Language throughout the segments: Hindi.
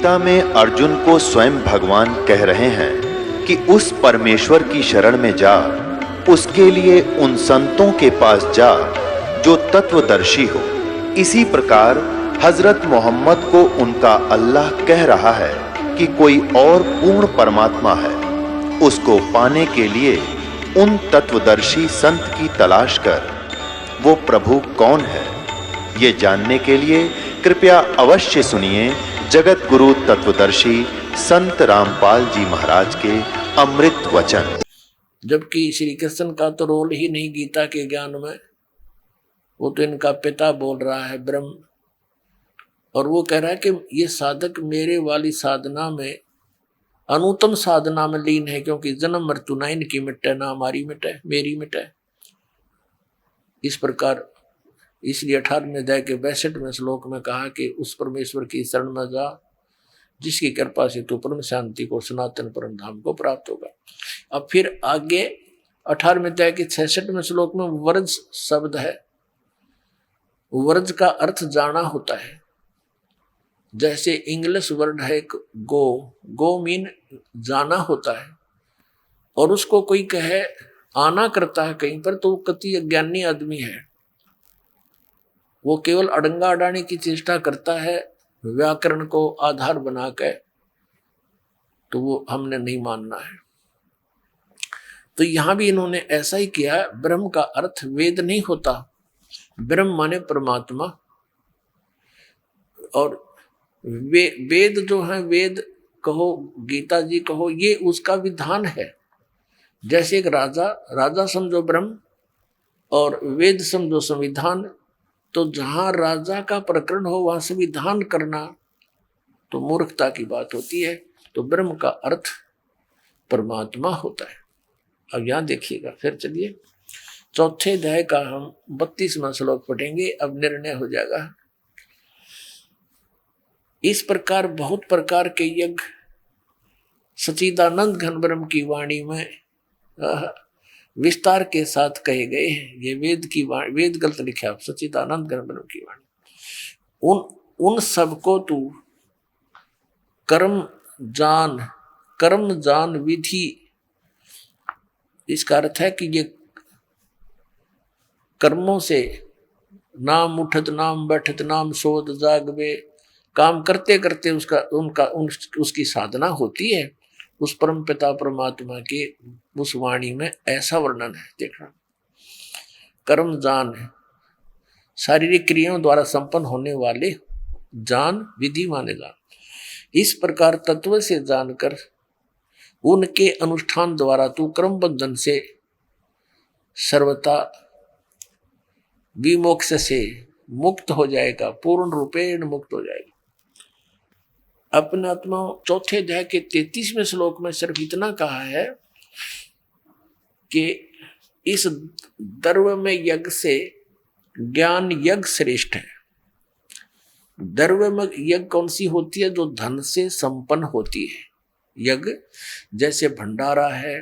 गीता में अर्जुन को स्वयं भगवान कह रहे हैं कि उस परमेश्वर की शरण में जा, उसके लिए उन संतों के पास जा जो तत्वदर्शी हो। इसी प्रकार हजरत मोहम्मद को उनका अल्लाह कह रहा है कि कोई और पूर्ण परमात्मा है, उसको पाने के लिए उन तत्वदर्शी संत की तलाश कर। वो प्रभु कौन है, ये जानने के लिए कृपया अवश्य सुनिए जगत गुरु तत्वदर्शी संत रामपाल जी महाराज के अमृत वचन। जबकि श्री कृष्ण का तो रोल ही नहीं गीता के ज्ञान में, वो तो इनका पिता बोल रहा है ब्रह्म, और वो कह रहा है कि ये साधक मेरे वाली साधना में, अनुत्तम साधना में लीन है, क्योंकि जन्म मृत्यु ना इनकी मिटे ना हमारी मिटे, मेरी मिटे। इस प्रकार इसलिए 18वें अध्याय के 62वें श्लोक में कहा कि उस परमेश्वर की शरण में जा जिसकी कृपा से तू परम शांति को, सनातन परम धाम को प्राप्त होगा। अब फिर आगे 18वें अध्याय के 66वें श्लोक में वर्ज शब्द है। वर्ज का अर्थ जाना होता है। जैसे इंग्लिश वर्ड है गो, गो मीन जाना होता है, और उसको कोई कहे आना करता है कहीं पर, तो वो कति अज्ञानी आदमी है। वो केवल अड़ंगा अड़ाने की चेष्टा करता है व्याकरण को आधार बना के, तो वो हमने नहीं मानना है। तो यहां भी इन्होंने ऐसा ही किया। ब्रह्म का अर्थ वेद नहीं होता, ब्रह्म माने परमात्मा। और वेद जो है, वेद कहो, गीता जी कहो, ये उसका विधान है। जैसे एक राजा समझो ब्रह्म और वेद समझो संविधान। तो जहां राजा का प्रकरण हो वहां संविधान करना तो मूर्खता की बात होती है। तो ब्रह्म का अर्थ परमात्मा होता है। अब यहां देखिएगा, फिर चलिए चौथे अध्याय का हम 32वां श्लोक पढ़ेंगे। अब निर्णय हो जाएगा। इस प्रकार बहुत प्रकार के यज्ञ सच्चिदानंद घन ब्रह्म की वाणी में विस्तार के साथ कहे गए हैं। ये वेद की वाणी, वेद गलत लिखा है, सच्चिदानंद घन ब्रह्म की वाणी। उन सबको तू कर्म जान विधि। इसका अर्थ है कि ये कर्मों से नाम उठत नाम बैठत नाम सोध जागवे, काम करते करते उसकी साधना होती है। उस परम पिता परमात्मा के उस वाणी में ऐसा वर्णन है। देखना, कर्म जान है, शारीरिक क्रियाओं द्वारा संपन्न होने वाले, जान विधि माने जान। इस प्रकार तत्व से जानकर उनके अनुष्ठान द्वारा तू कर्म बंधन से सर्वथा विमोक्ष से मुक्त हो जाएगा, पूर्ण रूपेण मुक्त हो जाएगा। अपने आत्मा चौथे अध्याय के 33वें श्लोक में सिर्फ इतना कहा है कि इस द्रव्य में यज्ञ से ज्ञान यज्ञ श्रेष्ठ है। द्रव्य में यज्ञ कौन सी होती है? जो धन से संपन्न होती है। यज्ञ जैसे भंडारा है,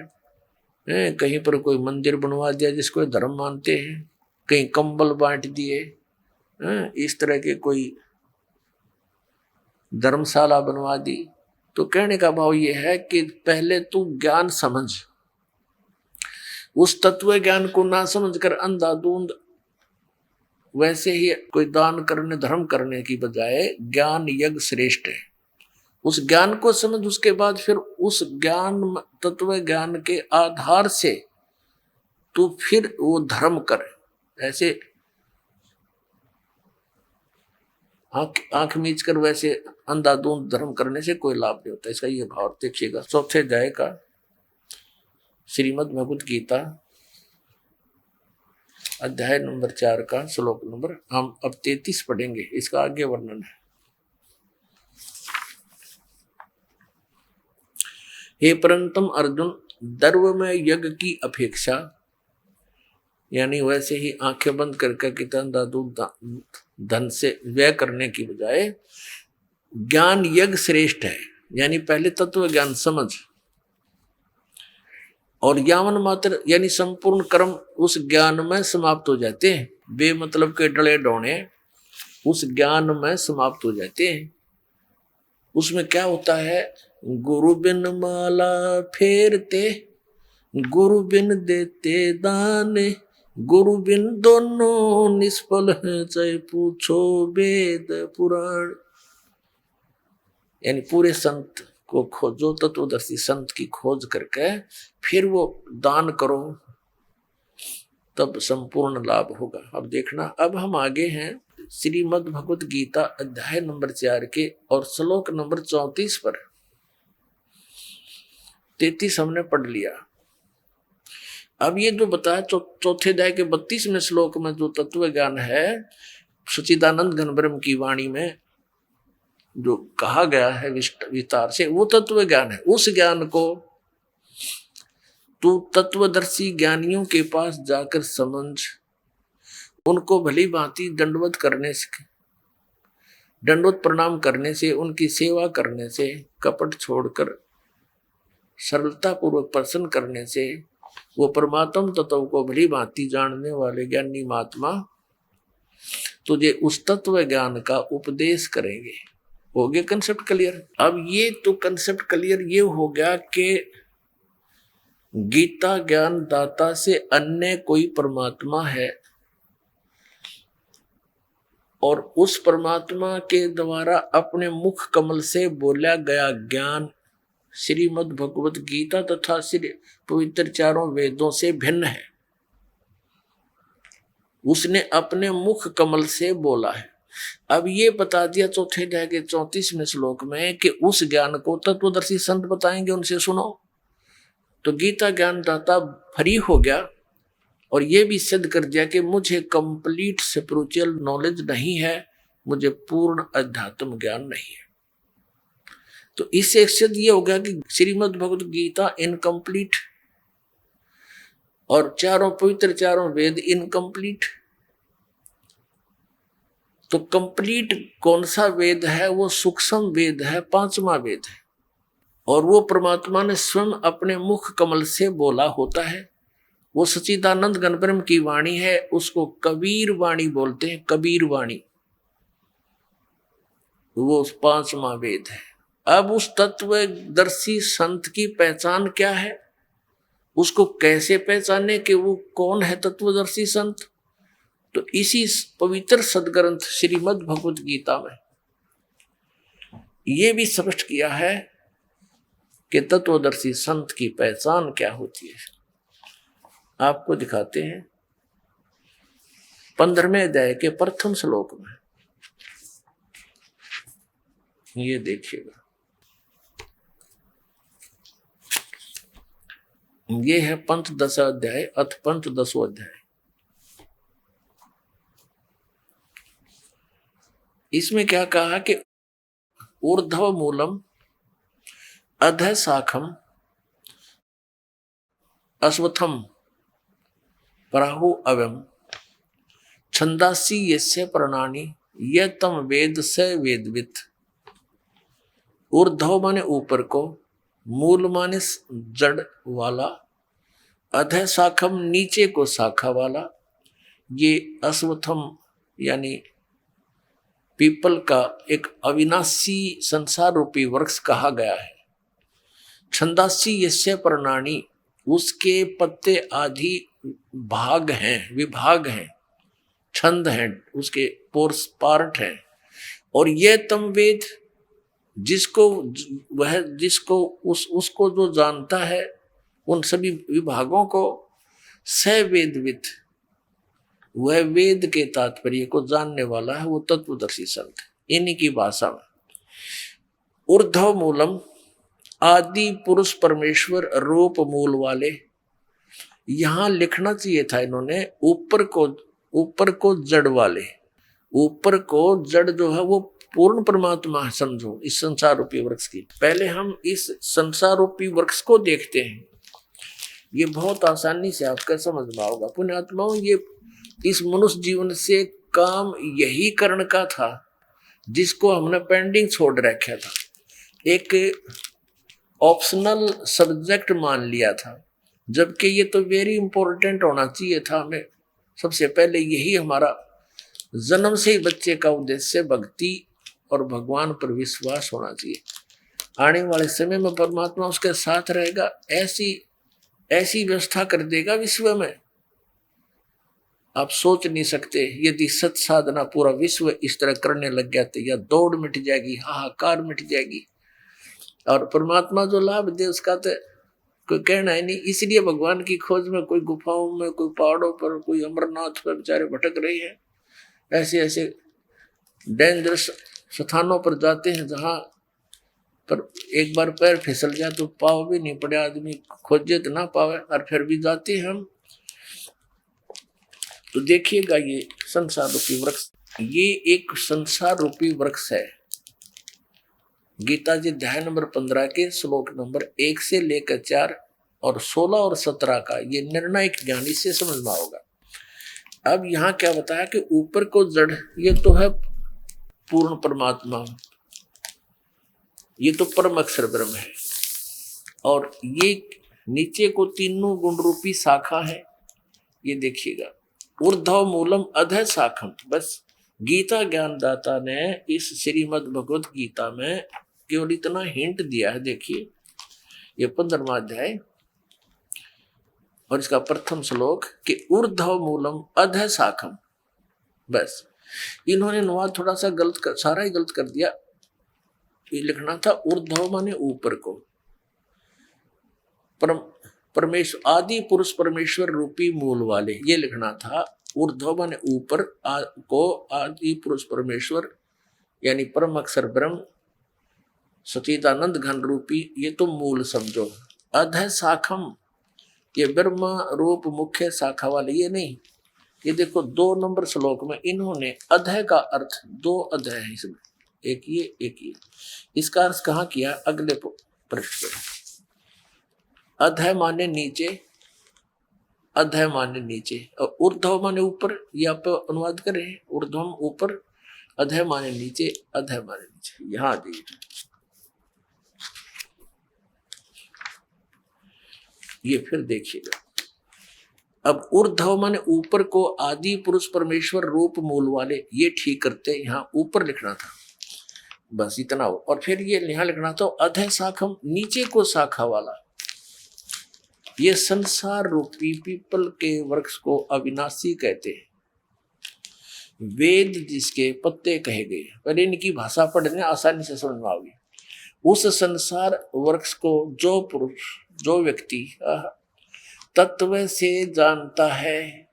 कहीं पर कोई मंदिर बनवा दिया जिसको धर्म मानते हैं, कहीं कंबल बांट दिए, इस तरह के कोई धर्मशाला बनवा दी। तो कहने का भाव यह है कि पहले तू ज्ञान समझ। उस तत्व ज्ञान को ना समझकर अंधाधुंध वैसे ही कोई दान करने, धर्म करने की बजाय ज्ञान यज्ञ श्रेष्ठ है। उस ज्ञान को समझ, उसके बाद फिर उस ज्ञान, तत्व ज्ञान के आधार से तू फिर वो धर्म कर। ऐसे आंख मीच कर वैसे अंधाधुंध धर्म करने से कोई लाभ नहीं होता। इसका ये भाव देखिएगा। चौथे अध्याय का श्रीमद् भगवद गीता अध्याय नंबर 4 का श्लोक नंबर हम अब 33 पढ़ेंगे। इसका आगे वर्णन है। हे परंतम अर्जुन, द्रव्य में यज्ञ की अपेक्षा, यानी वैसे ही आंखें बंद करके कितना धन से व्यय करने की बजाय ज्ञान यज्ञ श्रेष्ठ है। यानी पहले तत्व ज्ञान समझ, और यावन मात्र यानी संपूर्ण कर्म उस ज्ञान में समाप्त हो जाते हैं। बेमतलब के डले डोने उस ज्ञान में समाप्त हो जाते हैं। उसमें क्या होता है, गुरु बिन माला फेरते, गुरु बिन देते दान, गुरु बिन दोनों निष्फल है, चाहे पूछो वेद पुराण। यानी पूरे संत को खोजो, तत्वदर्शी संत की खोज करके फिर वो दान करो, तब संपूर्ण लाभ होगा। अब देखना, अब हम आगे हैं श्रीमद् भगवत गीता अध्याय नंबर 4 के और श्लोक नंबर 34 पर। 33 हमने पढ़ लिया। अब ये जो बताया चौथे अध्याय के 32वें श्लोक में जो तत्व ज्ञान है, सच्चिदानंद घन ब्रह्म की वाणी में जो कहा गया है विस्तार से, वो तत्व ज्ञान है। उस ज्ञान को तू तत्वदर्शी ज्ञानियों के पास जाकर समझ, उनको भली भांति दंडवत करने से, दंडवत प्रणाम करने से, उनकी सेवा करने से, कपट छोड़कर सरलता पूर्वक प्रसन्न करने से, वो परमात्म तत्व को भली भांति जानने वाले ज्ञानी महात्मा तुझे उस तत्व ज्ञान का उपदेश करेंगे। हो गया कंसेप्ट क्लियर। अब ये तो कंसेप्ट क्लियर ये हो गया कि गीता ज्ञान दाता से अन्य कोई परमात्मा है और उस परमात्मा के द्वारा अपने मुख कमल से बोला गया ज्ञान श्रीमद् भगवत गीता तथा श्री पवित्र चारों वेदों से भिन्न है। उसने अपने मुख कमल से बोला है। अब ये बता दिया चौथे अध्याय के 34वें श्लोक में कि उस ज्ञान को तत्वदर्शी संत बताएंगे, उनसे सुनो। तो गीता ज्ञान दाता फ्री हो गया और ये भी सिद्ध कर दिया कि मुझे कंप्लीट स्पिरिचुअल नॉलेज नहीं है, मुझे पूर्ण अध्यात्म ज्ञान नहीं है। तो इससे सिद्ध ये हो गया कि श्रीमद् भगवत गीता इनकम्प्लीट और चारों पवित्र चारों वेद इनकम्प्लीट। तो कंप्लीट कौन सा वेद है? वो सूक्ष्म वेद है, 5वां वेद है, और वो परमात्मा ने स्वयं अपने मुख कमल से बोला होता है। वो सच्चिदानंद घन ब्रह्म की वाणी है, उसको कबीर वाणी बोलते हैं, कबीर वाणी। वो 5वां वेद है। अब उस तत्वदर्शी संत की पहचान क्या है, उसको कैसे पहचाने कि वो कौन है तत्वदर्शी संत? तो इसी पवित्र सदग्रंथ श्रीमद् भगवत गीता में ये भी स्पष्ट किया है कि तत्वदर्शी संत की पहचान क्या होती है। आपको दिखाते हैं 15वें अध्याय के प्रथम श्लोक में, ये देखिएगा। ये है पंचदश अध्याय अथ पंचदशो अध्याय। इसमें क्या कहा कि ऊर्ध्व मूलम अधः शाखम अश्वत्थम प्राहु अवम छंदासी यस्य प्रणानी यह तम वेद स वेदवित। ऊर्ध्व माने ऊपर को, मूल माने जड़ वाला, अधः शाखम नीचे को शाखा वाला। ये अश्वत्थम यानी पीपल का एक अविनाशी संसार रूपी वृक्ष कहा गया है। छंदासी यस्य प्रणानी, उसके पत्ते आदि भाग हैं, विभाग हैं, छंद हैं, उसके पोर्स पार्ट हैं। और यह तम वेद, जिसको उसको जो जानता है उन सभी विभागों को, स वेदवित, वह वेद के तात्पर्य को जानने वाला है, वो तत्वदर्शी संत। इन्हीं की भाषा में ऊर्ध्व मूलम, आदि पुरुष परमेश्वर रूप मूल वाले। यहां लिखना चाहिए था इन्होंने ऊपर को जड़ वाले। ऊपर को जड़ जो है वो पूर्ण परमात्मा है, समझो इस संसार रूपी वृक्ष की। पहले हम इस संसार रूपी वृक्ष को देखते हैं, ये बहुत आसानी से आपका समझ में आओगा। पुण्यात्माओं, ये इस मनुष्य जीवन से काम यही करने का था जिसको हमने पेंडिंग छोड़ रखा था, एक ऑप्शनल सब्जेक्ट मान लिया था, जबकि ये तो वेरी इंपॉर्टेंट होना चाहिए था। हमें सबसे पहले यही हमारा जन्म से ही बच्चे का उद्देश्य भक्ति और भगवान पर विश्वास होना चाहिए। आने वाले समय में परमात्मा उसके साथ रहेगा, ऐसी ऐसी व्यवस्था कर देगा विश्व में, आप सोच नहीं सकते। यदि सत साधना पूरा विश्व इस तरह करने लग गया तो यह दौड़ मिट जाएगी, हाहाकार मिट जाएगी। और परमात्मा जो लाभ दे उसका तो कोई कहना है नहीं। इसलिए भगवान की खोज में कोई गुफाओं में, कोई पहाड़ों पर, कोई अमरनाथ पर बेचारे भटक रहे हैं, ऐसे ऐसे डेंजरस स्थानों पर जाते हैं जहां पर एक बार पैर फिसल जाए तो पाव भी नहीं पड़े, आदमी खोजे तो ना पावे, और फिर भी जाते हैं हम। तो देखिएगा ये संसार रूपी वृक्ष, ये एक संसार रूपी वृक्ष है। गीता जी अध्याय नंबर 15 के श्लोक नंबर 1 से लेकर 4 और 16 और 17 का ये निर्णायक ज्ञान इससे समझना होगा। अब यहाँ क्या बताया कि ऊपर को जड़, ये तो है पूर्ण परमात्मा, ये तो परम अक्षर ब्रह्म है, और ये नीचे को तीनों गुण रूपी शाखा है। ये देखिएगा, ऊर्ध्व मूलम अधः शाखम। बस गीता ज्ञानदाता ने इस श्रीमद् भगवत गीता में केवल इतना हिंट दिया है। देखिए ये 15वां अध्याय और इसका प्रथम श्लोक कि ऊर्ध्व मूलम अधः शाखम। बस इन्होंने अनुवाद थोड़ा सा सारा ही गलत कर दिया। ये लिखना था ऊर्ध्व माने ऊपर को, परमेश्वर आदि पुरुष परमेश्वर रूपी मूल वाले, ये लिखना था। ऊर्ध्व माने ऊपर को, आदि पुरुष परमेश्वर यानी परम अक्षर ब्रह्म सचिदानंद घन रूपी, ये तो मूल समझो। अधः शाखम, ये ब्रह्म रूप मुख्य शाखा वाले, ये नहीं। ये देखो 2 नंबर श्लोक में इन्होंने अधः का अर्थ, 2 अधः है इसमें, एक ये एक ये, इसका अर्थ कहाँ किया अगले पृष्ठ पर। अधः माने नीचे, अधः माने नीचे, और ऊर्ध्व माने ऊपर, ये आप अनुवाद करें, ऊर्ध्वम ऊपर, अधः माने नीचे, अधः माने नीचे। यहां देखिए ये फिर देखिएगा। अब ऊर्ध्व माने ऊपर को, आदि पुरुष परमेश्वर रूप मूल वाले, ये ठीक करते, यहाँ ऊपर लिखना था, बस इतना हो। और फिर ये यहाँ लिखना था अधः शाखम, नीचे को शाखा वाला। ये संसार रूपी पीपल के वृक्ष को अविनाशी कहते हैं, वेद जिसके पत्ते कहे गए। पहले इनकी भाषा पढ़ने आसानी से समझ में आओगी। उस संसार वृक्ष को जो पुरुष, जो व्यक्ति तत्व से जानता है,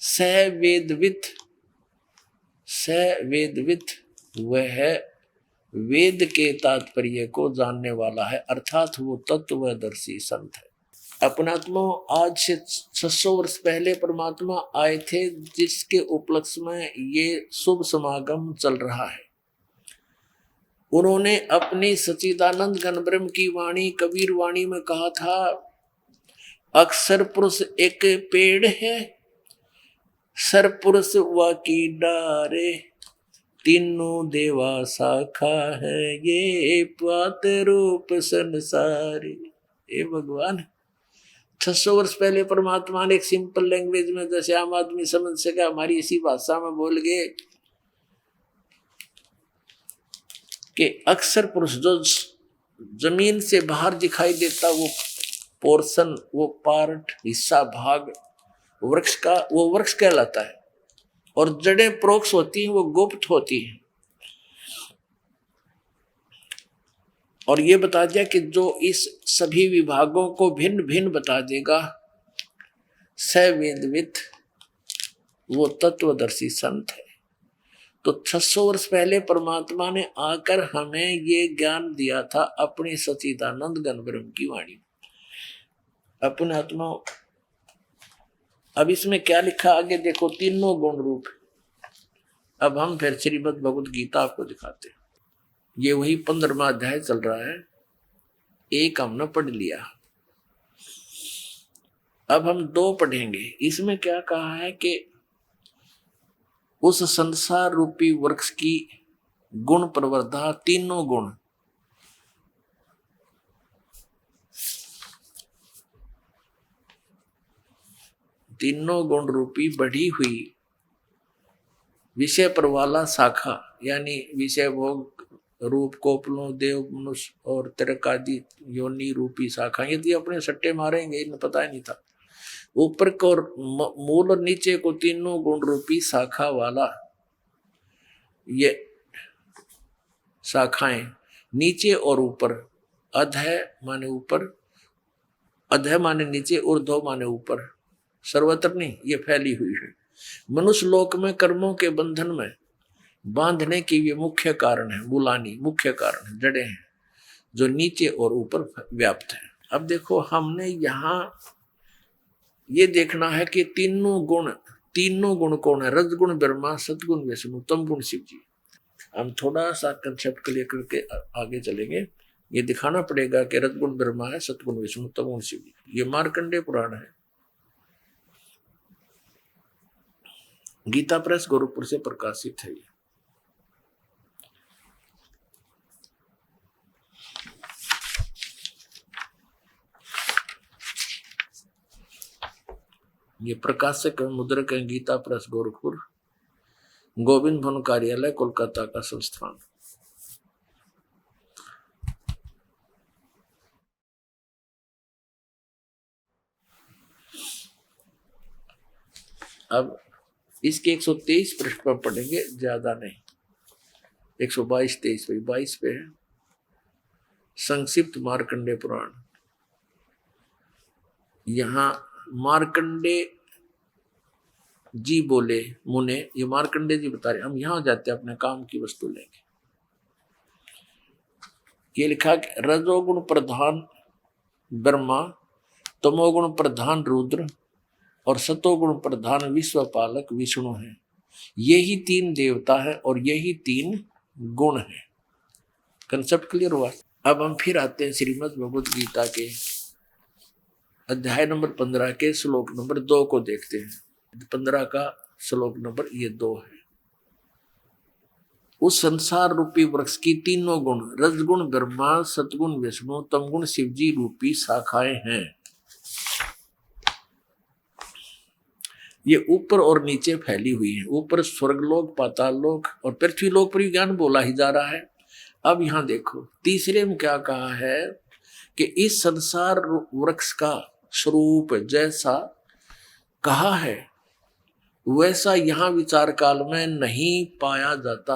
स वेदविद, वह वेद के तात्पर्य को जानने वाला है, अर्थात वो तत्वदर्शी संत है। अपनात्मा आज से 600 वर्ष पहले परमात्मा आए थे, जिसके उपलक्ष्य में ये शुभ समागम चल रहा है। उन्होंने अपनी सच्चिदानंद घन ब्रह्म की वाणी कबीर वाणी में कहा था, अक्षर पुरुष एक पेड़ है, सर पुरुष वाकी डारे, तीनों देवा शाखा है, ये पात रूप संसारी। ये भगवान 600 वर्ष पहले परमात्मा ने एक सिंपल लैंग्वेज में, जैसे आम आदमी समझ सके, हमारी इसी भाषा में बोल गए कि अक्षर पुरुष जो जमीन से बाहर दिखाई देता, वो पोर्शन, वो पार्ट, हिस्सा, भाग वृक्ष का, वो वृक्ष कहलाता है। और जड़ें प्रोक्ष होती हैं, वो गुप्त होती हैं। और ये बता दिया कि जो इस सभी विभागों को भिन्न भिन्न बता देगा, सवेदविद, वो तत्वदर्शी संत है। तो 600 वर्ष पहले परमात्मा ने आकर हमें ये ज्ञान दिया था अपनी सच्चिदानंद घन ब्रह्म की वाणी। अपने आत्मा, अब इसमें क्या लिखा आगे देखो, तीनों गुण रूप। अब हम फिर श्रीमद् भगवत गीता आपको दिखाते हैं। ये वही 15वां अध्याय चल रहा है, एक हमने पढ़ लिया, अब हम 2 पढ़ेंगे। इसमें क्या कहा है कि उस संसार रूपी वृक्ष की गुण प्रवर्धा, तीनों गुण, तीनों गुण रूपी बढ़ी हुई विषय पर वाला शाखा यानी विषय भोग रूप कोपलों देव मनुष्य और तिरक आदि योनि रूपी शाखा, यदि अपने सट्टे मारेंगे इन्हें पता ही नहीं था। ऊपर को मूल और नीचे को तीनों गुण रूपी शाखा वाला, ये शाखाएं नीचे और ऊपर, अधः माने ऊपर, अधः माने नीचे, ऊर्ध्व माने ऊपर, सर्वत्र नहीं, ये फैली हुई है। मनुष्य लोक में कर्मों के बंधन में बांधने की ये मुख्य कारण है, मूलानी मुख्य कारण है, जड़ें हैं जो नीचे और ऊपर व्याप्त है। अब देखो हमने यहाँ ये देखना है कि तीनों गुण कौन है? रजगुण ब्रह्मा, सतगुण विष्णु, तम गुण शिव जी। हम थोड़ा सा कंसेप्ट क्लियर करके आगे चलेंगे। ये दिखाना पड़ेगा कि रजगुण ब्रह्मा है, सतगुण विष्णु, तम गुण शिव जी। ये मार्कंडेय पुराण है, गीता प्रेस गोरखपुर से प्रकाशित है। ये प्रकाशक मुद्रक है गीता प्रेस गोरखपुर, गोविंद भवन कार्यालय कोलकाता का संस्थान। अब इसके 123 पृष्ठ पर पढ़ेंगे, ज्यादा नहीं, 122-23 पे 22 पे है संक्षिप्त मार्कंडेय पुराण। यहाँ मार्कंडेय जी बोले मुने, ये मार्कंडेय जी बता रहे, हम यहां जाते हैं अपने काम की वस्तु लेंगे। ये लिखा कि रजोगुण प्रधान ब्रह्मा, तमोगुण प्रधान रुद्र और सतोगुण प्रधान विश्वपालक विष्णु है। यही तीन देवता है और यही तीन गुण है। कंसेप्ट क्लियर हुआ? अब हम फिर आते हैं श्रीमद् भगवद गीता के अध्याय नंबर 15 के श्लोक नंबर 2 को देखते हैं। 15 का श्लोक नंबर ये 2 है। उस संसार रूपी वृक्ष की तीनों गुण, रजगुण ब्रह्मा, सतगुण विष्णु, तमगुण शिव जी रूपी शाखाएं हैं। ये ऊपर और नीचे फैली हुई है। ऊपर स्वर्गलोक, पाताललोक और पृथ्वीलोक पर ज्ञान बोला ही जा रहा है। अब यहां देखो तीसरे में क्या कहा है कि इस संसार वृक्ष का स्वरूप जैसा कहा है वैसा यहां विचार काल में नहीं पाया जाता,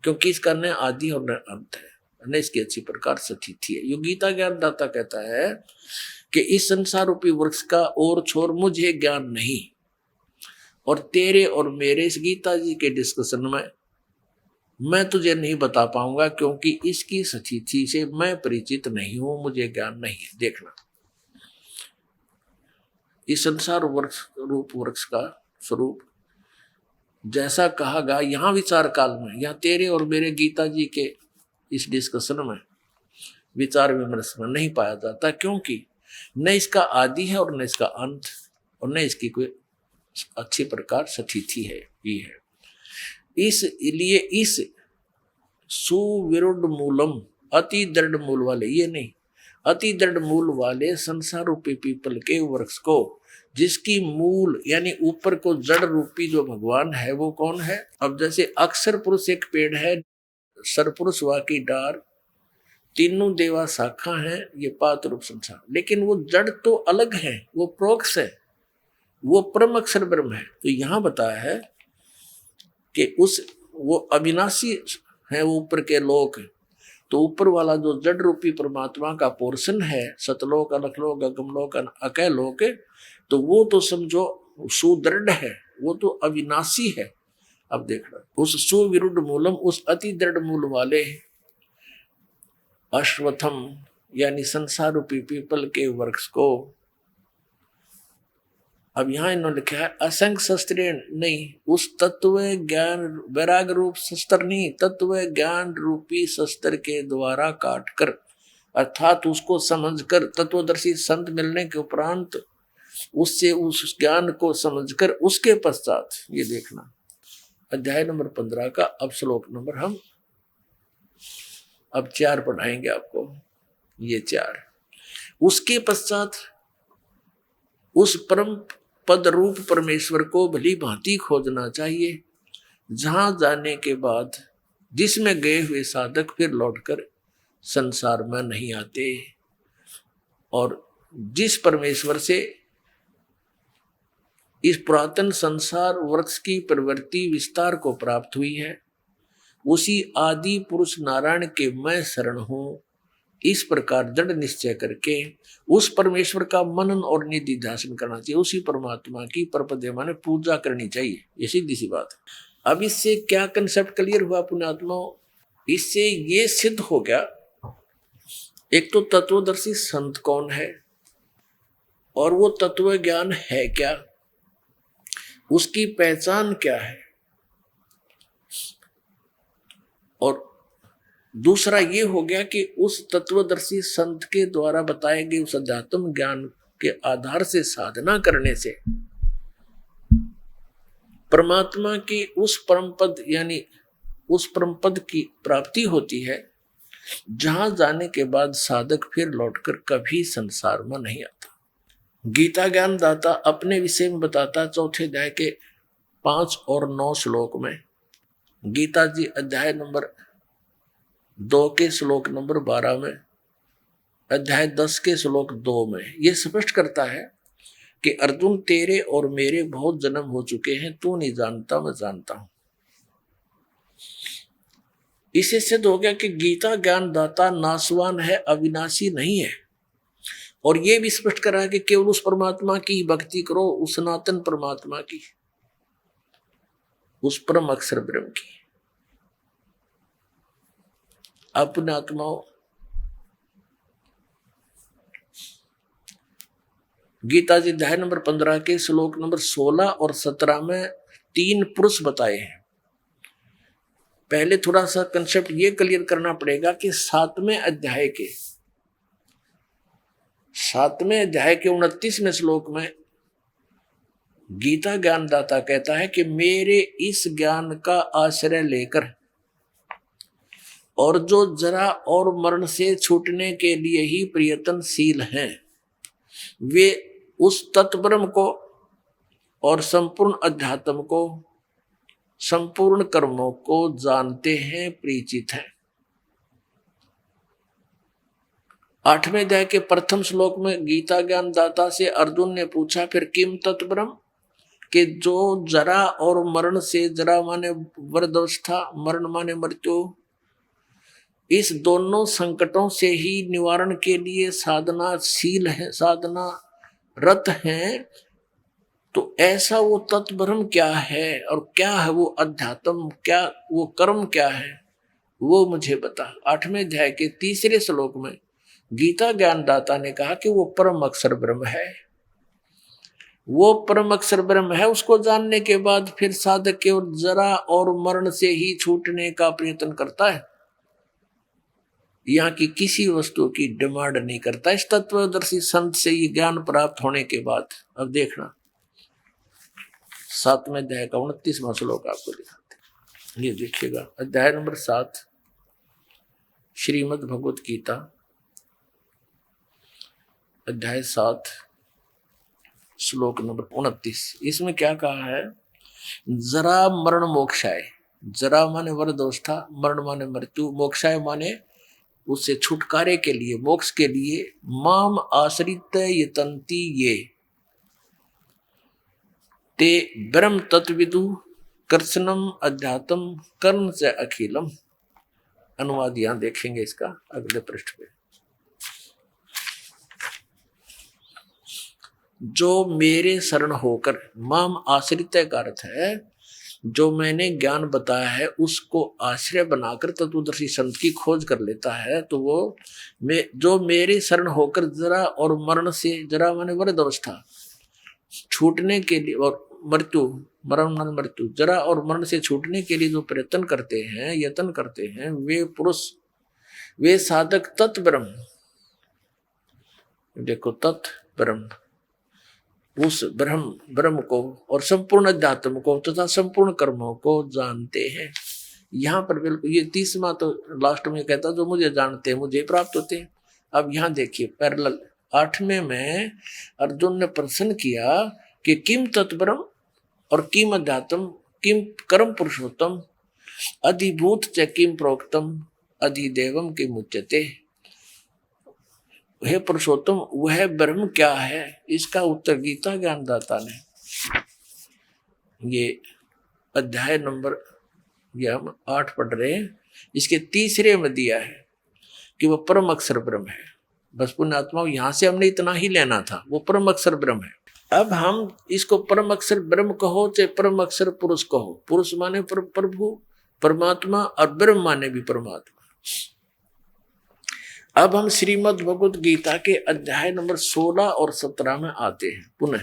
क्योंकि इसका न आदि और न अंत है, न इसकी अच्छी प्रकार स्थिति है। यो गीता ज्ञानदाता कहता है कि इस संसार रूपी वृक्ष का और छोर मुझे ज्ञान नहीं, और तेरे और मेरे इस गीता जी के डिस्कशन में मैं तुझे नहीं बता पाऊंगा, क्योंकि इसकी स्थिति से मैं परिचित नहीं हूं, मुझे ज्ञान नहीं है। देखना, इस संसार वृक्ष रूप वृक्ष का स्वरूप जैसा कहा गया यहाँ विचार काल में, यहाँ तेरे और मेरे गीता जी के इस डिस्कशन में विचार विमर्श में नहीं पाया जाता, क्योंकि न इसका आदि है और न इसका अंत, और न इसकी कोई अच्छी प्रकार स्थिति है भी है। इसलिए इस सुविरुद्ध मूलम, अति दृढ़ मूल वाले, ये नहीं, अति दृढ़ मूल वाले संसार रूपी पीपल के वृक्ष को, जिसकी मूल यानी ऊपर को जड़ रूपी जो भगवान है वो कौन है? अब जैसे अक्षर पुरुष एक पेड़ है, सरपुरुष वा की डार, तीनों देवा शाखा है, ये पात रूप संसार, लेकिन वो जड़ तो अलग है, वो प्रोक्ष है, वो परम अक्षर ब्रह्म है। तो यहां बताया है कि वो अविनाशी है, वो ऊपर के लोक, तो ऊपर वाला जो जड़ रूपी परमात्मा का पोर्शन है, सतलोक, अलखलोक, अगमलोक, अकैलोक, तो वो तो समझो सुदृढ़ है, वो तो अविनाशी है। अब देखना, उस सुविरुद्ध मूलम, उस अति दृढ़ मूल वाले अश्वत्थम यानी संसार रूपी पीपल के वृक्ष को, अब यहां इन्होंने लिखा है असंख्य शस्त्र नहीं, उस तत्व ज्ञान वैराग रूप शस्त्र नहीं, तत्व ज्ञान रूपी शस्त्र के द्वारा काट कर, अर्थात उसको समझकर, तत्वदर्शी संत मिलने के उपरांत उससे उस ज्ञान को समझकर उसके पश्चात, ये देखना अध्याय नंबर 15 का अब श्लोक नंबर हम अब 4 पढ़ाएंगे आपको, ये 4। उसके पश्चात उस परम पद रूप परमेश्वर को भली भांति खोजना चाहिए, जहां जाने के बाद जिसमें गए हुए साधक फिर लौटकर संसार में नहीं आते, और जिस परमेश्वर से इस पुरातन संसार वृक्ष की प्रवृत्ति विस्तार को प्राप्त हुई है, उसी आदि पुरुष नारायण के मैं शरण हूं, इस प्रकार दृढ़ निश्चय करके उस परमेश्वर का मनन और निधि ध्यान करना चाहिए। उसी परमात्मा की परपदे माने पूजा करनी चाहिए। ये सीधी सी बात है। अब इससे क्या कंसेप्ट क्लियर हुआ पुण्यात्माओं? इससे ये सिद्ध हो गया, एक तो तत्वदर्शी संत कौन है और वो तत्व ज्ञान है क्या, उसकी पहचान क्या है, और दूसरा ये हो गया कि उस तत्वदर्शी संत के द्वारा बताए गए उस अध्यात्म ज्ञान के आधार से साधना करने से परमात्मा की उस परम पद यानी उस परम पद की प्राप्ति होती है, जहां जाने के बाद साधक फिर लौटकर कभी संसार में नहीं आता। गीता ज्ञान दाता अपने विषय में बताता चौथे अध्याय के 5 और 9 श्लोक में। गीता जी अध्याय नंबर 2 के श्लोक नंबर 12 में, अध्याय 10 के श्लोक 2 में यह स्पष्ट करता है कि अर्जुन तेरे और मेरे बहुत जन्म हो चुके हैं, तू नहीं जानता मैं जानता हूं। इससे सिद्ध हो गया कि गीता ज्ञान दाता नासवान है, अविनाशी नहीं है। और यह भी स्पष्ट करा है कि केवल उस परमात्मा की भक्ति करो, उस सनातन परमात्मा की, उस परम अक्षर ब्रह्म की। अपने आत्माओं, गीता जी अध्याय नंबर 15 के श्लोक नंबर 16 और 17 में 3 पुरुष बताए हैं। पहले थोड़ा सा कंसेप्ट ये क्लियर करना पड़ेगा कि 7वें अध्याय के 29वें श्लोक में गीता ज्ञानदाता कहता है कि मेरे इस ज्ञान का आश्रय लेकर और जो जरा और मरण से छूटने के लिए ही प्रयत्नशील हैं, वे उस तत्ब्रह्म को और संपूर्ण अध्यात्म को, संपूर्ण कर्मों को जानते हैं, परिचित हैं। 8वें अध्याय के प्रथम श्लोक में गीता ज्ञान दाता से अर्जुन ने पूछा, फिर किम तत्ब्रह्म, कि जो जरा और मरण से, जरा माने वृद्धावस्था, मरण माने मृत्यु, इस दोनों संकटों से ही निवारण के लिए साधनाशील है, साधना रत हैं। तो ऐसा वो तत्ब्रह्म क्या है और क्या है वो अध्यात्म, क्या वो कर्म क्या है, वो मुझे बता। 8वें अध्याय के 3 श्लोक में गीता ज्ञानदाता ने कहा कि वो परम अक्षर ब्रह्म है। वो परम अक्षर ब्रह्म है, उसको जानने के बाद फिर साधक केवल जरा और मरण से ही छूटने का प्रयत्न करता है, यहाँ की किसी वस्तु की डिमांड नहीं करता। इस तत्वदर्शी संत से ये ज्ञान प्राप्त होने के बाद, अब देखना 7वें अध्याय का 29वां श्लोक आपको दिखाते, ये देखिएगा। अध्याय नंबर 7 श्रीमद् भगवत गीता अध्याय 7 श्लोक नंबर 29। इसमें क्या कहा है? जरा मरण मोक्षाय, जरा माने वृद्धावस्था, मरण माने मृत्यु, मोक्षाय माने उससे छुटकारे के लिए, मोक्ष के लिए, माम आश्रित यतन्ति ये ते ब्रह्म तत्विदु कृष्णम अध्यात्म कर्म से अखिलम। अनुवाद यहां देखेंगे इसका अगले पृष्ठ पे। जो मेरे शरण होकर, माम आश्रित का अर्थ है जो मैंने ज्ञान बताया है उसको आश्रय बनाकर तत्वदर्शी संत की खोज कर लेता है, तो वो जो मेरे शरण होकर जरा और मरण से, जरा माने वृद्धावस्था, छूटने के लिए, और मृत्यु, मरण माने मृत्यु, जरा और मरण से छूटने के लिए जो प्रयत्न करते हैं, यत्न करते हैं, वे पुरुष, वे साधक तत्ब्रह्म, देखो तत्ब्रह्म, उस ब्रह्म को और संपूर्ण अध्यात्म को तथा संपूर्ण कर्मों को जानते हैं। यहाँ पर बिल्कुल ये 30वां तो लास्ट में कहता जो मुझे जानते हैं मुझे प्राप्त होते हैं। अब यहाँ देखिए पैरेलल 8वें में अर्जुन ने प्रश्न किया कि किम तत्परम और किम अध्यात्म किम कर्म पुरुषोत्तम अधिभूत च किम प्रोक्तम अधिदेवम किम उच्यते। हे पुरुषोत्तम, वह ब्रह्म क्या है, इसका उत्तर गीता ज्ञानदाता ने ये अध्याय नंबर ये हम 8 पढ़ रहे हैं, इसके तीसरे में दिया है कि वह परम अक्षर ब्रह्म है। बस पुण्यात्माओं, यहां से हमने इतना ही लेना था, वो परम अक्षर ब्रह्म है। अब हम इसको परम अक्षर ब्रह्म कहो चाहे परम अक्षर पुरुष कहो, पुरुष माने प्रभु परमात्मा और ब्रह्म माने भी परमात्मा। अब हम श्रीमद् भगवद गीता के अध्याय नंबर 16 और 17 में आते हैं पुनः।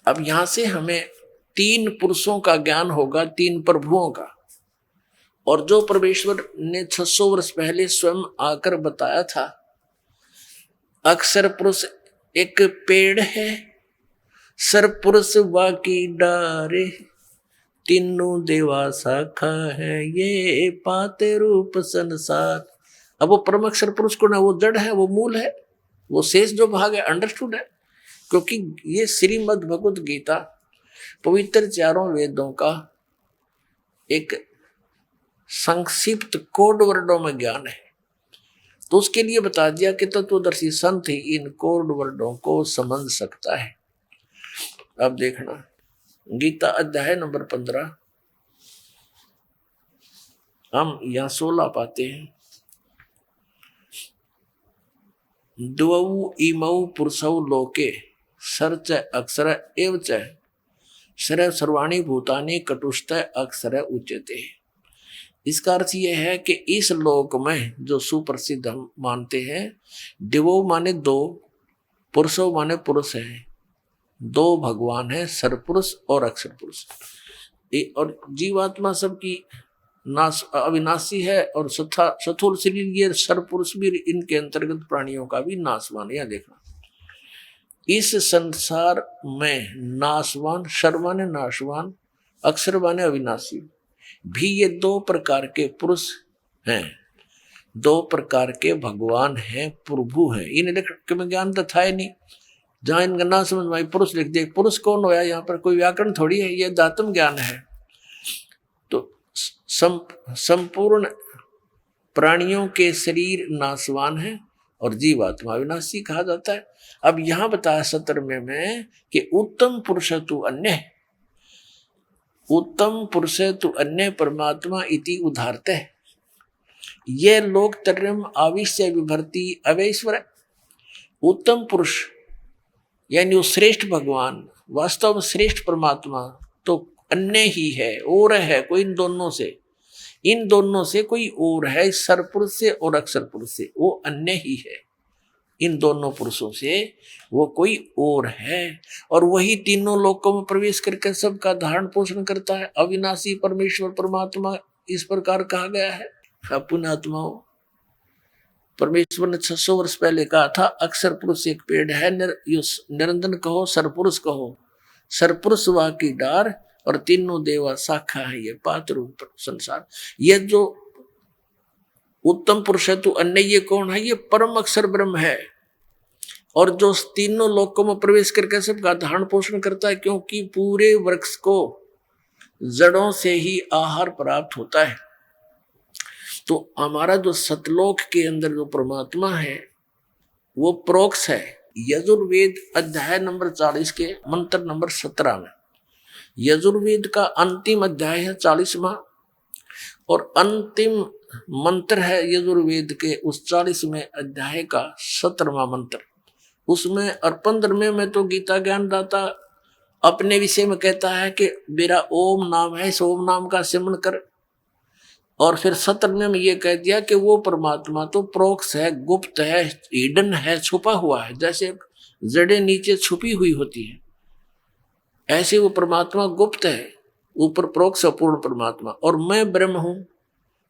अब यहां से हमें 3 पुरुषों का ज्ञान होगा, 3 प्रभुओं का। और जो परमेश्वर ने 600 वर्ष पहले स्वयं आकर बताया था, अक्षर पुरुष एक पेड़ है, सरपुरुष वाकी डारे, तीनों देवा शाखा है, ये पाते रूप संसार। अब वो परम अक्षर पुरुष को ना, वो जड़ है, वो मूल है, वो शेष जो भाग है अंडरस्टूड है। क्योंकि ये श्रीमद् भगवद गीता पवित्र 4 वेदों का एक संक्षिप्त कोड वर्डों में ज्ञान है, तो उसके लिए बता दिया कि तत्वदर्शी संत ही इन कोड वर्डों को समझ सकता है। अब देखना गीता अध्याय नंबर 15 हम यहां 16 पाते हैं। द्वौ इमौ पुरुषौ लोके सर्च अक्षर एव च सर्वाणि भूतानि कटुष्ट अक्षर उच्यते। इसका अर्थ यह है कि इस लोक में जो सुप्रसिद्ध हम मानते हैं, दिवो माने 2, पुरुषो माने पुरुष है, 2 भगवान है, सरपुरुष और अक्षर पुरुष। और जीवात्मा सबकी नाश अविनाशी है और स्थूल शरीर ये सरपुरुष भी इनके अंतर्गत प्राणियों का भी नाशवान। यह देखना इस संसार में नाशवान, शर्मा ने नाशवान, अक्षर माने अविनाशी भी ये 2 प्रकार के पुरुष हैं, 2 प्रकार के भगवान हैं, प्रभु हैं। इन्हें लिख के ज्ञान तो था ही नहीं, जहां इनका ना समझ में पुरुष लिख दे। पुरुष कौन होया, यहाँ पर कोई व्याकरण थोड़ी है, ये दातम ज्ञान है। तो संपूर्ण प्राणियों के शरीर नाशवान है और जीवात्मा विनाशी कहा जाता है। अब यहां बताया 17वें में कि उत्तम पुरुष तु अन्य, उत्तम पुरुष तु अन्य परमात्मा इति उदाहरते। ये लोक तर्यम आविश्य विभर्ति अवैश्वर। उत्तम पुरुष यानी वो श्रेष्ठ भगवान, वास्तव में श्रेष्ठ परमात्मा तो अन्य ही है, और है कोई इन दोनों से कोई और है, सरपुरुष से और अक्षर पुरुष से, वो अन्य ही है। इन दोनों पुरुषों से वो कोई और है, और वही तीनों लोकों में प्रवेश करके सबका धारण पोषण करता है। अविनाशी परमेश्वर परमात्मा इस प्रकार कहा गया है। पुण्यात्माओं, परमेश्वर ने 600 वर्ष पहले कहा था, अक्षर पुरुष एक पेड़ है, निरंजन कहो, सरपुरुष कहो, सरपुरुष वह की डार और तीनों देवा शाखा है, ये पात्र रूप संसार। ये जो उत्तम पुरुष है तो अन्य ये कौन है, ये परम अक्षर ब्रह्म है, और जो तीनों लोकों में प्रवेश करके सबका धारण पोषण करता है, क्योंकि पूरे वृक्ष को जड़ों से ही आहार प्राप्त होता है। तो हमारा जो सतलोक के अंदर जो परमात्मा है वो प्रोक्ष है। यजुर्वेद अध्याय नंबर 40 के मंत्र नंबर 17 में, यजुर्वेद का अंतिम अध्याय है 40वां, और अंतिम मंत्र है यजुर्वेद के उस 40वें अध्याय का 17वां मंत्र। उसमें और 15वें में तो गीता ज्ञानदाता अपने विषय में कहता है कि मेरा ओम नाम है, इस ओम नाम का सिमरण कर। और फिर 17वें में ये कह दिया कि वो परमात्मा तो प्रोक्ष है, गुप्त है, हिडन है, छुपा हुआ है। जैसे जड़ें नीचे छुपी हुई होती है, ऐसे वो परमात्मा गुप्त है, ऊपर प्रोक्ष पूर्ण परमात्मा। और मैं ब्रह्म हूं,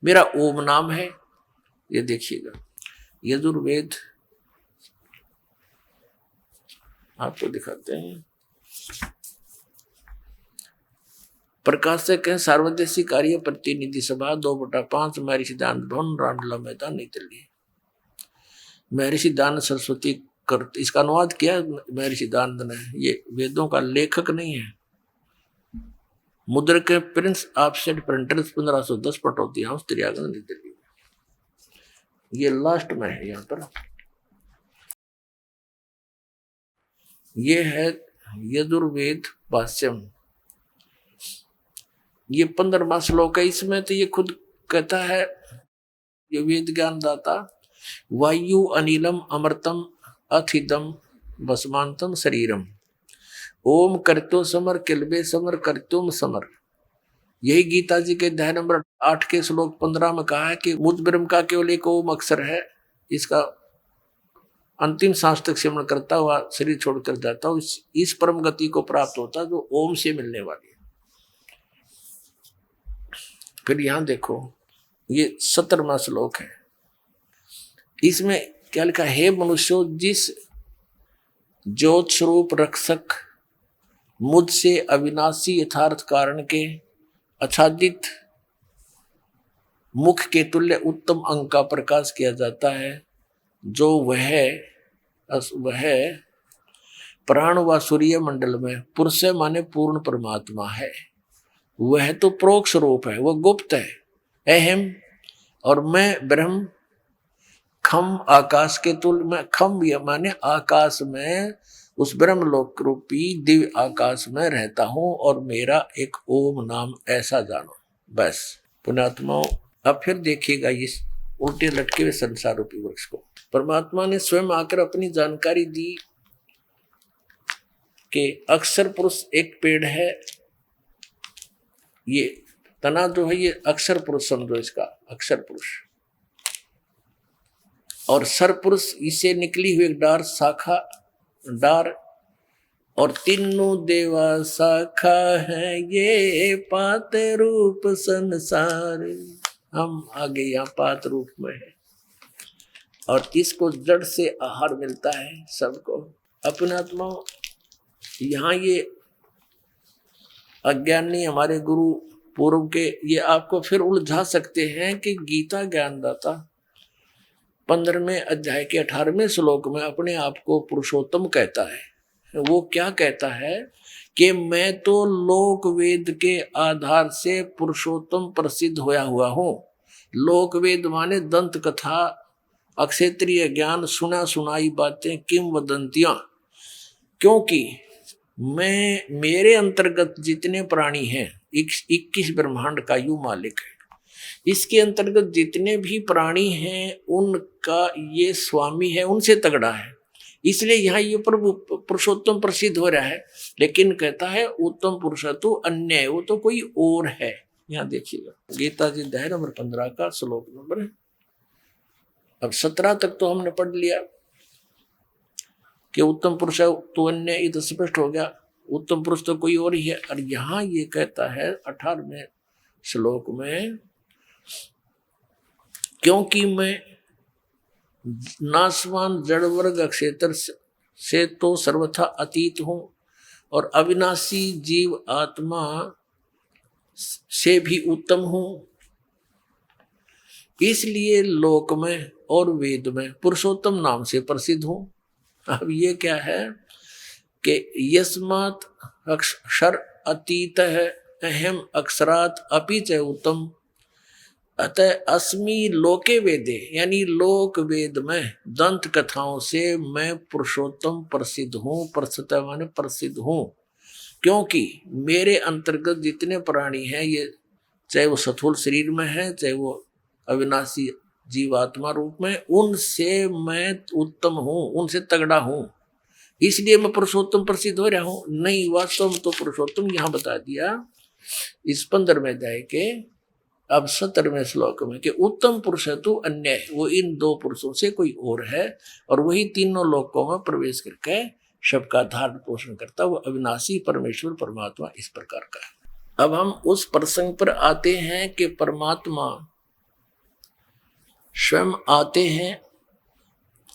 मेरा ओम नाम है। ये देखिएगा यजुर्वेद आपको दिखाते हैं। प्रकाशक है सार्वदेशी कार्य प्रतिनिधि सभा 2/5 हमारी सिद्धांत भवन रामलीला मैदान नई दिल्ली। महर्षि दयानंद सरस्वती कर, इसका अनुवाद किया महर्षि दयानंद ने। ये वेदों का लेखक नहीं है। मुद्रक Prince offset printers 1510 Pataudi house त्रियागंज नई दिल्ली। ये लास्ट में है यहाँ पर। ये है यजुर्वेद भाष्यम। ये 15वां श्लोक है। इसमें तो ये खुद कहता है ये वेद ज्ञान दाता, वायु अनिलम अमृतम अथिदम भस्मांतम शरीरम, ओम करतो समर किलबे समर करतुम समर। यही गीता जी के अध्याय नंबर 8 के श्लोक 15 में कहा है कि मुझ ब्रह्म का केवल एक ओम अक्षर है, इसका अंतिम सांस तक सिमरण करता हुआ शरीर छोड़कर जाता हूं, इस परम गति को प्राप्त होता जो ओम से मिलने वाली है। फिर यहां देखो ये 17वां श्लोक है। इसमें क्या लिखा, हे मनुष्यों, जिस ज्योत स्वरूप रक्षक मुझसे अविनाशी यथार्थ कारण के आच्छादित मुख के तुल्य उत्तम अंग का प्रकाश किया जाता है, जो वह प्राण व सूर्य मंडल में पुरुष माने पूर्ण परमात्मा है। वह तो प्रोक्ष रूप है, वह गुप्त है, अहम, और मैं ब्रह्म खम आकाश के तुल्य में, खम माने आकाश में, उस ब्रह्म लोक रूपी दिव्य आकाश में रहता हूं और मेरा एक ओम नाम ऐसा जानो। बस पुण्यात्माओं, अब फिर देखिएगा इस उल्टे लटके हुए संसार रूपी वृक्ष को। परमात्मा ने स्वयं आकर अपनी जानकारी दी कि अक्षर पुरुष एक पेड़ है। ये तना जो है ये अक्षर पुरुष समझो, इसका अक्षर पुरुष, और सर पुरुष इसे निकली हुई डार शाखा डार, और तीनों देवा शाखा है ये पात रूप संसार। हम आगे यहाँ पात रूप में है और इसको जड़ से आहार मिलता है सबको। अपने आत्मा यहाँ ये अज्ञानी हमारे गुरु पूर्व के ये आपको फिर उलझा सकते हैं कि गीता ज्ञानदाता 15वें अध्याय के 18वें श्लोक में अपने आप को पुरुषोत्तम कहता है। वो क्या कहता है कि मैं तो लोक वेद के आधार से पुरुषोत्तम प्रसिद्ध होया हुआ हूँ। लोक वेद माने दंत कथा, अक्षेत्रीय ज्ञान, सुना सुनाई बातें, किंवदंतियां। क्योंकि मैं, मेरे अंतर्गत जितने प्राणी हैं, 21 ब्रह्मांड का यू मालिक है, इसके अंतर्गत जितने भी प्राणी हैं उनका ये स्वामी है, उनसे तगड़ा है। इसलिए यहाँ ये प्रभु पुरुषोत्तम प्रसिद्ध हो रहा है। लेकिन कहता है उत्तम पुरुष तो अन्य है, वो तो कोई और है। यहाँ देखिएगा गीता जी अध्याय नंबर 15 का श्लोक नंबर है। अब 17 तक तो हमने पढ़ लिया कि उत्तम पुरुष है तो अन्य, ये तो स्पष्ट हो गया, उत्तम पुरुष तो कोई और ही है। और यहाँ ये कहता है 18वें श्लोक में, क्योंकि मैं नाशवान जड़ वर्ग क्षेत्र से तो सर्वथा अतीत हूं और अविनाशी जीव आत्मा से भी उत्तम हूं, इसलिए लोक में और वेद में पुरुषोत्तम नाम से प्रसिद्ध हूं। अब ये क्या है कि यस्मात् अक्षर अतीत है अहम अक्षरात अपि च उत्तम, अतः अस्मि लोके वेदे, यानी लोक वेद में दंत कथाओं से मैं पुरुषोत्तम प्रसिद्ध हूँ। प्रसिद्ध माने प्रसिद्ध हूँ, क्योंकि मेरे अंतर्गत जितने प्राणी हैं, ये चाहे वो स्थूल शरीर में है, चाहे वो अविनाशी जीवात्मा रूप में, उनसे मैं उत्तम हूँ, उनसे तगड़ा हूँ, इसलिए मैं पुरुषोत्तम प्रसिद्ध हो रहा हूँ। नहीं, वास्तव में तो पुरुषोत्तम यहाँ बता दिया इस 15वें अध्याय के अब 17वें श्लोक में कि उत्तम पुरुष है तो अन्य है, वो इन दो पुरुषों से कोई और है, और वही तीनों लोकों में प्रवेश करके सबका धारण पोषण करता, वो अविनाशी परमेश्वर परमात्मा इस प्रकार का है। अब हम उस प्रसंग पर आते हैं कि परमात्मा स्वयं आते हैं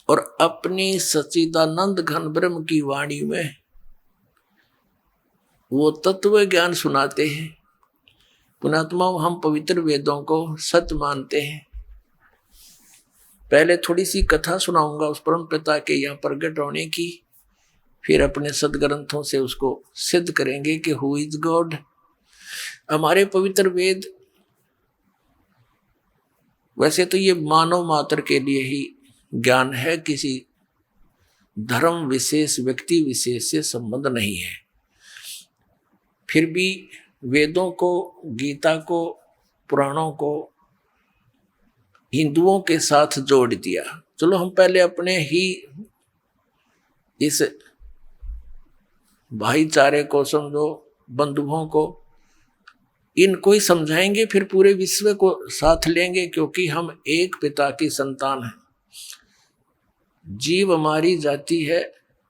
और अपनी सच्चिदानंद घन ब्रह्म की वाणी में वो तत्व ज्ञान सुनाते हैं। पुण्यात्मा, हम पवित्र वेदों को सत्य मानते हैं, पहले थोड़ी सी कथा सुनाऊंगा उस परम पिता के यहाँ प्रकट होने की, फिर अपने सदग्रंथों से उसको सिद्ध करेंगे कि हु इज गॉड। हमारे पवित्र वेद, वैसे तो ये मानव मात्र के लिए ही ज्ञान है, किसी धर्म विशेष व्यक्ति विशेष से संबंध नहीं है। फिर भी वेदों को, गीता को, पुराणों को हिंदुओं के साथ जोड़ दिया। चलो हम पहले अपने ही इस भाईचारे को समझो, बंधुओं को, इनको ही समझाएंगे, फिर पूरे विश्व को साथ लेंगे, क्योंकि हम एक पिता की संतान हैं। जीव हमारी जाति है,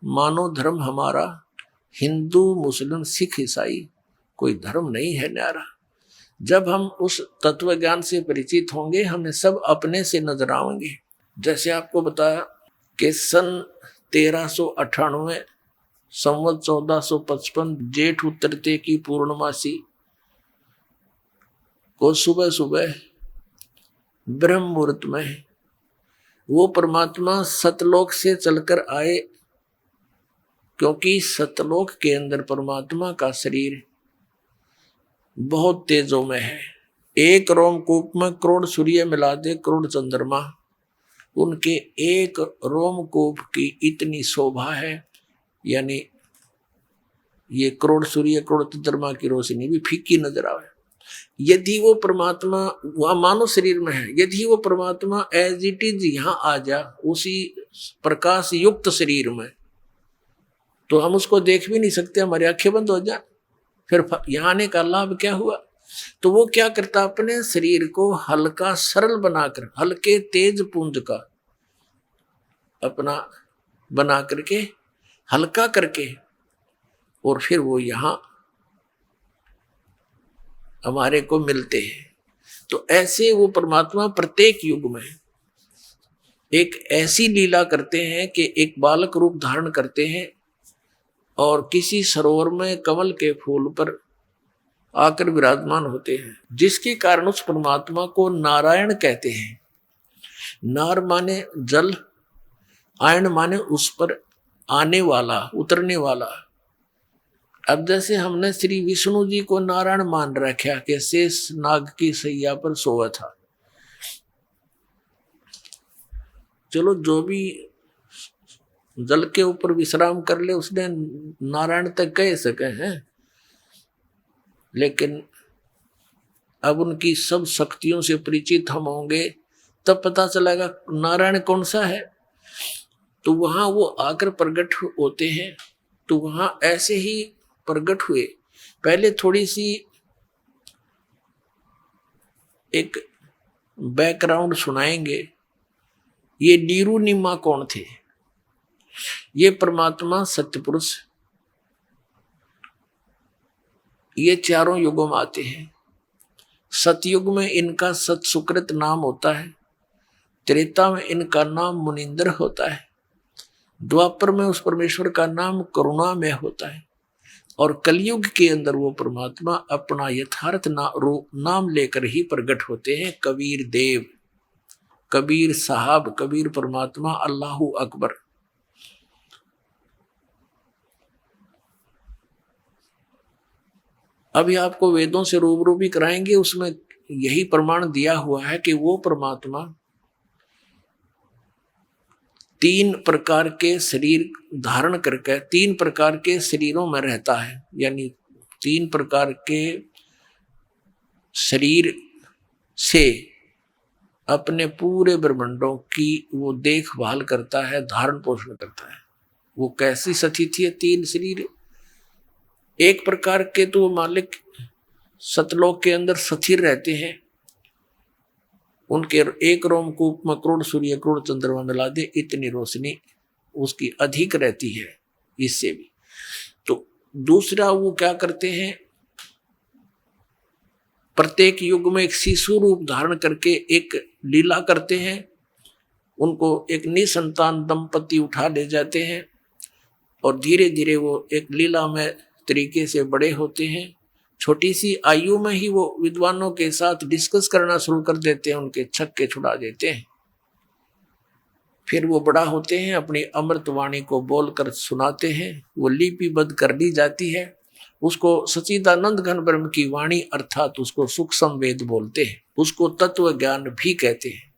मानव धर्म हमारा हिंदू मुस्लिम सिख ईसाई कोई धर्म नहीं है न्यारा। जब हम उस तत्व ज्ञान से परिचित होंगे, हमें सब अपने से नजर आएंगे। जैसे आपको बताया कि सन 1398 संवत 1455 जेठ उतरते की पूर्णमासी को सुबह सुबह ब्रह्म मुहूर्त में वो परमात्मा सतलोक से चलकर आए, क्योंकि सतलोक के अंदर परमात्मा का शरीर बहुत तेजों में है। एक रोमकूप में करोड़ सूर्य मिला दे, करोड़ चंद्रमा, उनके एक रोमकूप की इतनी शोभा है, यानी ये करोड़ सूर्य करोड़ चंद्रमा की रोशनी भी फीकी नजर आवे। यदि वो परमात्मा वह मानव शरीर में है, यदि वो परमात्मा एज इट इज यहाँ आ जा उसी प्रकाश युक्त शरीर में, तो हम उसको देख भी नहीं सकते, हमारी आंखें बंद हो जाए। फिर यहाँ आने का लाभ क्या हुआ? तो वो क्या करता, अपने शरीर को हल्का सरल बनाकर, हल्के तेज पुंज का अपना बना करके, हल्का करके, और फिर वो यहाँ हमारे को मिलते हैं। तो ऐसे वो परमात्मा प्रत्येक युग में एक ऐसी लीला करते हैं कि एक बालक रूप धारण करते हैं और किसी सरोवर में कमल के फूल पर आकर विराजमान होते हैं, जिसके कारण उस परमात्मा को नारायण कहते हैं। नार माने जल, आयन माने उस पर आने वाला, उतरने वाला। अब जैसे हमने श्री विष्णु जी को नारायण मान रखा कि शेष नाग की सैया पर सोया था। चलो जो भी जल के ऊपर विश्राम कर ले उसने नारायण तक कह सके हैं, लेकिन अब उनकी सब शक्तियों से परिचित हम होंगे तब पता चलेगा नारायण कौन सा है। तो वहां वो आकर प्रकट होते हैं। तो वहां ऐसे ही प्रकट हुए। पहले थोड़ी सी एक बैकग्राउंड सुनाएंगे। ये नीरुनिमा कौन थे? ये परमात्मा सत्यपुरुष, ये चारों युगों में आते हैं। सतयुग में इनका सतसुकृत नाम होता है, त्रेता में इनका नाम मुनिंद्र होता है, द्वापर में उस परमेश्वर का नाम करुणामय होता है, और कलयुग के अंदर वो परमात्मा अपना यथार्थ नाम लेकर ही प्रकट होते हैं। कबीर देव, कबीर साहब, कबीर परमात्मा, अल्लाहू अकबर। अभी आपको वेदों से रूबरू भी कराएंगे, उसमें यही प्रमाण दिया हुआ है कि वो परमात्मा 3 प्रकार के शरीर धारण करके 3 प्रकार के शरीरों में रहता है, यानी 3 प्रकार के शरीर से अपने पूरे ब्रह्मांडों की वो देखभाल करता है, धारण पोषण करता है। वो कैसी स्थिति है? 3 शरीर। एक प्रकार के तो मालिक सतलोक के अंदर स्थिर रहते हैं, उनके एक रोमकूप में करोड़ सूर्य करोड़ चंद्रमा मिला दे, इतनी रोशनी उसकी अधिक रहती है इससे भी। तो दूसरा वो क्या करते हैं, प्रत्येक युग में एक शिशु रूप धारण करके एक लीला करते हैं। उनको एक निसंतान दंपति उठा ले जाते हैं और धीरे धीरे वो एक लीला में तरीके से बड़े होते हैं। छोटी सी आयु में ही वो विद्वानों के साथ डिस्कस करना शुरू कर देते हैं, उनके छक्के छुड़ा देते हैं। फिर वो बड़ा होते हैं, अपनी अमृतवाणी को बोलकर सुनाते हैं, वो लिपिबद्ध कर दी जाती है। उसको सच्चिदानंद घन ब्रह्म की वाणी अर्थात उसको सुख संवेद बोलते हैं, उसको तत्व ज्ञान भी कहते हैं।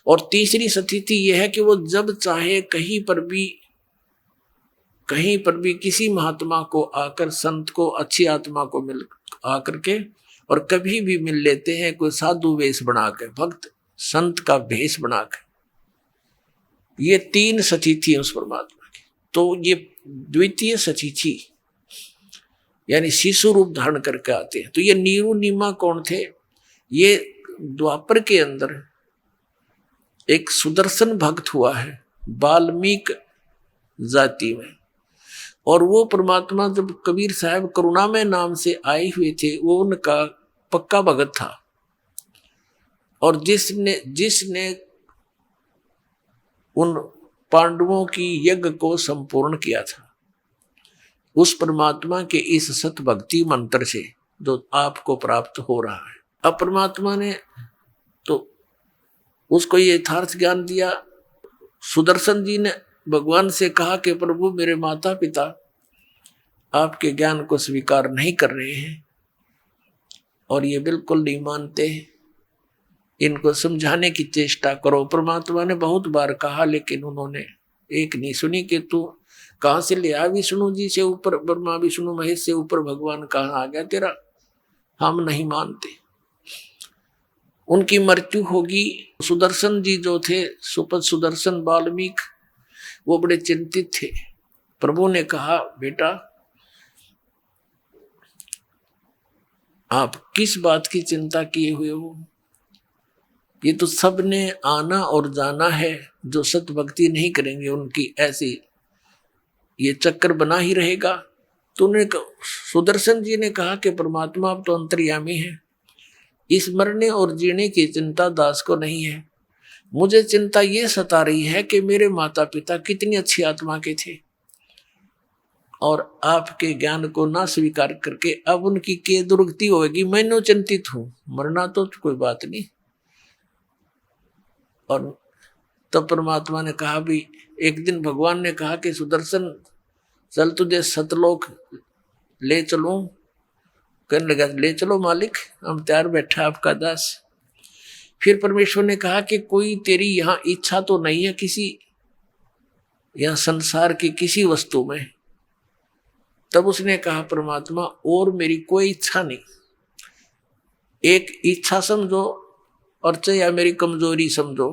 और तीसरी स्थिति यह है कि वो जब चाहे कहीं पर भी किसी महात्मा को आकर, संत को, अच्छी आत्मा को मिल आकर के, और कभी भी मिल लेते हैं, कोई साधु वेश बनाकर, भक्त संत का भेष बनाकर। ये तीन स्थिति है उस परमात्मा की। तो ये द्वितीय स्थिति यानी शिशु रूप धारण करके आते हैं। तो ये नीरू नीमा कौन थे? ये द्वापर के अंदर एक सुदर्शन भक्त हुआ है वाल्मीकि जाति में, और वो परमात्मा जब कबीर साहब करुणामय नाम से आए हुए थे, वो उनका पक्का भगत था। और जिसने उन पांडवों की यज्ञ को संपूर्ण किया था, उस परमात्मा के इस सत भक्ति मंत्र से जो आपको प्राप्त हो रहा है। अब परमात्मा ने तो उसको ये यथार्थ ज्ञान दिया। सुदर्शन जी ने भगवान से कहा कि प्रभु मेरे माता पिता आपके ज्ञान को स्वीकार नहीं कर रहे हैं और ये बिल्कुल नहीं मानते, इनको समझाने की चेष्टा करो। परमात्मा ने बहुत बार कहा, लेकिन उन्होंने एक नहीं सुनी कि तू कहाँ से ले आ, विष्णु जी से ऊपर, ब्रह्मा विष्णु महेश से ऊपर भगवान कहाँ आ गया तेरा, हम नहीं मानते। उनकी मृत्यु होगी। सुदर्शन जी जो थे, सुदर्शन वाल्मीकि, वो बड़े चिंतित थे। प्रभु ने कहा बेटा आप किस बात की चिंता किए हुए हो, ये तो सबने आना और जाना है, जो सत भक्ति नहीं करेंगे उनकी ऐसी ये चक्कर बना ही रहेगा। तो सुदर्शन जी ने कहा कि परमात्मा आप तो अंतर्यामी है, इस मरने और जीने की चिंता दास को नहीं है, मुझे चिंता ये सता रही है कि मेरे माता पिता कितनी अच्छी आत्मा के थे और आपके ज्ञान को ना स्वीकार करके अब उनकी के दुर्गति होगी, मैं चिंतित हूं। मरना तो कोई बात नहीं। और तब परमात्मा ने कहा भी, एक दिन भगवान ने कहा कि सुदर्शन चल तुझे सतलोक ले चलूं। कहने लगा ले चलो मालिक, हम तैयार बैठा आपका दास। फिर परमेश्वर ने कहा कि कोई तेरी यहाँ इच्छा तो नहीं है किसी यहाँ संसार की किसी वस्तु में। तब उसने कहा परमात्मा और मेरी कोई इच्छा नहीं, एक इच्छा समझो और चाहे मेरी कमजोरी समझो,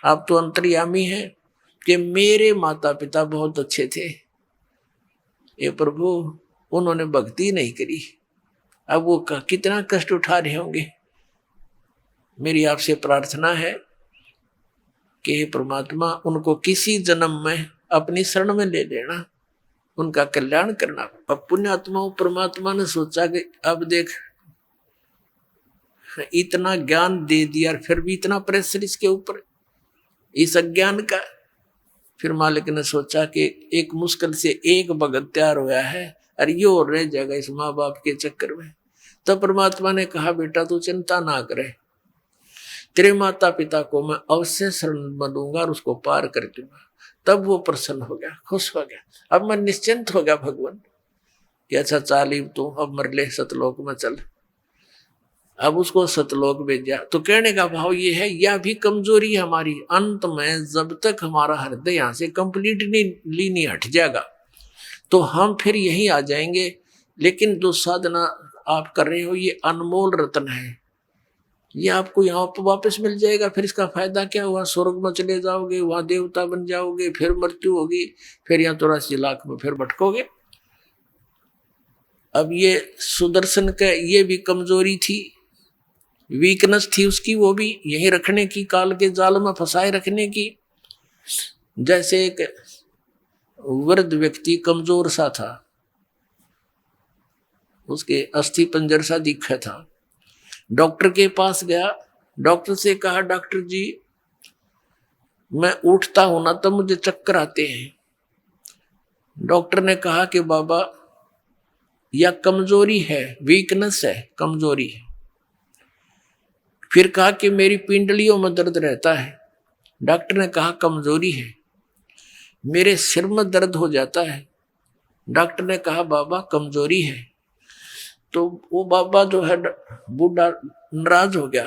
आप तो अंतर्यामी हैं कि मेरे माता पिता बहुत अच्छे थे, ये प्रभु उन्होंने भक्ति नहीं करी, अब वो कितना कष्ट उठा रहे होंगे। मेरी आपसे प्रार्थना है कि हे परमात्मा उनको किसी जन्म में अपनी शरण में ले लेना, उनका कल्याण करना। अब पुण्यात्माओं परमात्मा ने सोचा कि अब देख इतना ज्ञान दे दिया और फिर भी इतना प्रेशर इसके ऊपर, इस अज्ञान का। फिर मालिक ने सोचा कि एक मुश्किल से एक भगत तैयार हुआ है और ये और रह जाएगा इस माँ बाप के चक्कर में। तब परमात्मा ने कहा बेटा तू चिंता ना करे, तेरे माता पिता को मैं अवश्य शरण बनूंगा और उसको पार कर दूंगा। तब वो प्रसन्न हो गया, खुश हो गया। अब मैं निश्चिंत हो गया भगवान कि अच्छा चाली तू अब मर ले, सतलोक में चल। अब उसको सतलोक भेजा। तो कहने का भाव ये है, यह भी कमजोरी हमारी, अंत में जब तक हमारा हृदय यहाँ से कंप्लीटली नहीं हट जाएगा तो हम फिर यहीं आ जाएंगे। लेकिन जो साधना आप कर रहे हो ये अनमोल रत्न है, ये आपको यहाँ पर वापस मिल जाएगा। फिर इसका फायदा क्या हुआ, स्वर्ग में चले जाओगे, वहां देवता बन जाओगे, फिर मृत्यु होगी, फिर यहाँ 84 लाख में फिर भटकोगे। अब ये सुदर्शन का ये भी कमजोरी थी, वीकनेस थी उसकी, वो भी यहीं रखने की, काल के जाल में फंसाए रखने की। जैसे एक वृद्ध व्यक्ति कमजोर सा था, उसके अस्थि पंजर सा दिखा था, डॉक्टर के पास गया, डॉक्टर से कहा डॉक्टर जी मैं उठता हूं ना तो मुझे चक्कर आते हैं। डॉक्टर ने कहा कि बाबा यह कमजोरी है, वीकनेस है, कमजोरी है। फिर कहा कि मेरी पिंडलियों में दर्द रहता है, डॉक्टर ने कहा कमजोरी है। मेरे सिर में दर्द हो जाता है। डॉक्टर ने कहा बाबा कमजोरी है। तो वो बाबा जो है बूढ़ा नाराज हो गया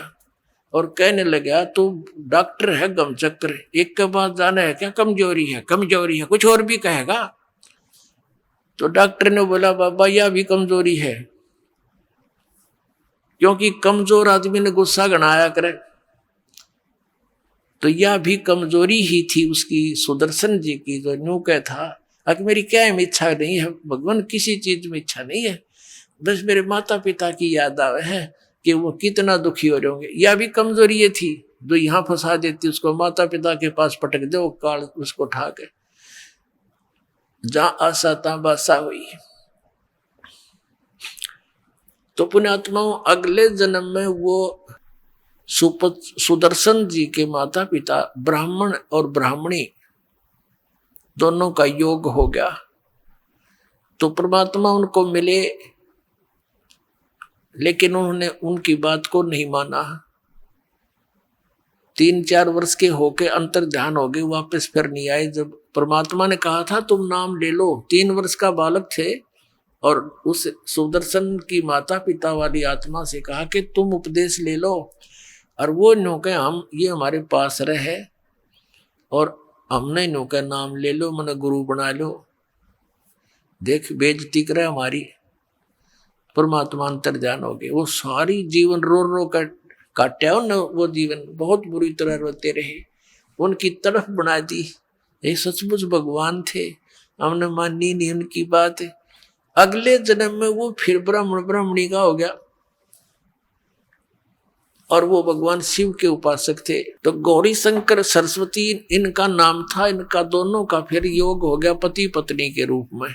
और कहने लगा तो डॉक्टर है गमचक्र, एक के पास जाना है क्या? कमजोरी है, कमजोरी है, कुछ और भी कहेगा। तो डॉक्टर ने बोला बाबा यह भी कमजोरी है, क्योंकि कमजोर आदमी ने गुस्सा गणाया करे। तो यह भी कमजोरी ही थी उसकी, सुदर्शन जी की, जो न्यू कह था कि मेरी क्या इच्छा नहीं है भगवान, किसी चीज में इच्छा नहीं है, बस मेरे माता पिता की याद आवे है कि वो कितना दुखी हो रहे होंगे। यह भी कमजोरी ये थी जो यहाँ फंसा देती, उसको माता पिता के पास पटक दे, वो काल उसको उठा के जहां आशा तहां बासा हुई। तो पुण्यात्माओं अगले जन्म में वो सुदर्शन जी के माता पिता ब्राह्मण और ब्राह्मणी दोनों का योग हो गया। तो परमात्मा उनको मिले, लेकिन उन्होंने उनकी बात को नहीं माना। 3-4 वर्ष के होके अंतर ध्यान हो गए, वापस फिर नहीं आए। जब परमात्मा ने कहा था तुम नाम ले लो, 3 वर्ष का बालक थे, और उस सुदर्शन की माता पिता वाली आत्मा से कहा कि तुम उपदेश ले लो, और वो नो के हम ये हमारे पास रहे और हमने नो के नाम ले लो, मने गुरु बना लो, देख बेइज्जती करे हमारी। परमात्मा अंतर ध्यान हो गए। वो सारी जीवन रो रो कर काटा उन, वो जीवन बहुत बुरी तरह रोते रहे, उनकी तड़फ बना दी। ये सचमुच भगवान थे, हमने मानी नहीं उनकी बात। अगले जन्म में वो फिर ब्राह्मण ब्राह्मणी का हो गया, और वो भगवान शिव के उपासक थे। तो गौरी शंकर सरस्वती इनका नाम था। इनका दोनों का फिर योग हो गया पति पत्नी के रूप में।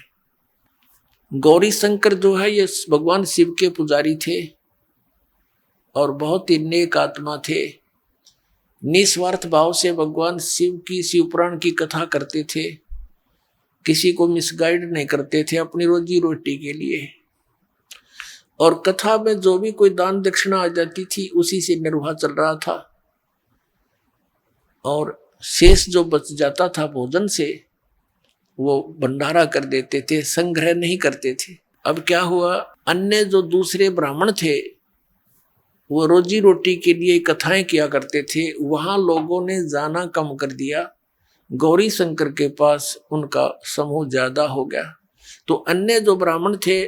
गौरी शंकर जो है ये भगवान शिव के पुजारी थे और बहुत ही नेक आत्मा थे। निस्वार्थ भाव से भगवान शिव की शिव पुराण की कथा करते थे, किसी को मिसगाइड नहीं करते थे अपनी रोजी रोटी के लिए। और कथा में जो भी कोई दान दक्षिणा आ जाती थी उसी से निर्वाह चल रहा था, और शेष जो बच जाता था भोजन से वो भंडारा कर देते थे, संग्रह नहीं करते थे। अब क्या हुआ, अन्य जो दूसरे ब्राह्मण थे वो रोजी रोटी के लिए कथाएं किया करते थे, वहां लोगों ने जाना कम कर दिया। गौरी शंकर के पास उनका समूह ज्यादा हो गया, तो अन्य जो ब्राह्मण थे